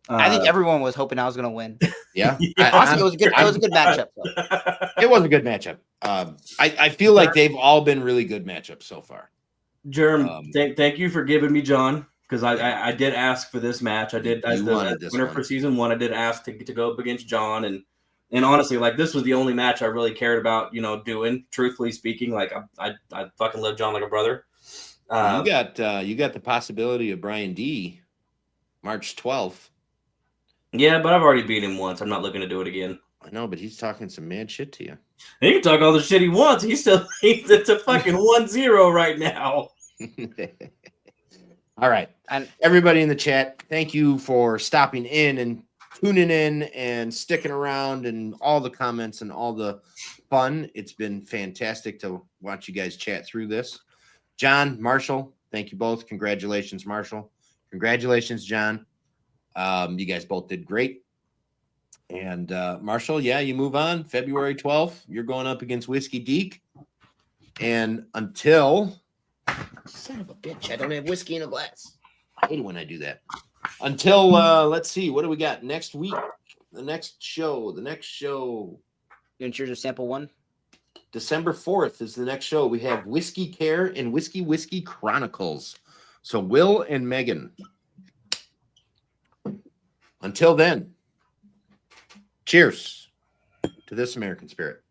I think everyone was hoping I was going to win. Yeah. Honestly, it was a good. It was a good matchup, though. It was a good matchup. I feel like they've all been really good matchups so far. Germ, thank you for giving me John, because I did ask for this match. I did as You the wanted this winner one. for season 1. I did ask to go up against John, and honestly, like this was the only match I really cared about, doing. Truthfully speaking, like I fucking love John like a brother. You got the possibility of Brian D. March 12th. Yeah, but I've already beat him once. I'm not looking to do it again. I know, but he's talking some mad shit to you. He can talk all the shit he wants. He's it's a fucking 1-0 right now. All right. And Everybody in the chat, thank you for stopping in and tuning in and sticking around and all the comments and all the fun. It's been fantastic to watch you guys chat through this. John, Marshall, thank you both. Congratulations, Marshall. Congratulations, John. You guys both did great. And Marshall, yeah, you move on. February 12th, you're going up against Whiskey Deke. And until son of a bitch, I don't have whiskey in a glass. I hate it when I do that. Until let's see, what do we got next week? The next show. you want yours to sample 1? December 4th is the next show. We have Whiskey Care and Whiskey Chronicles. So Will and Megan. Until then, cheers to this American spirit.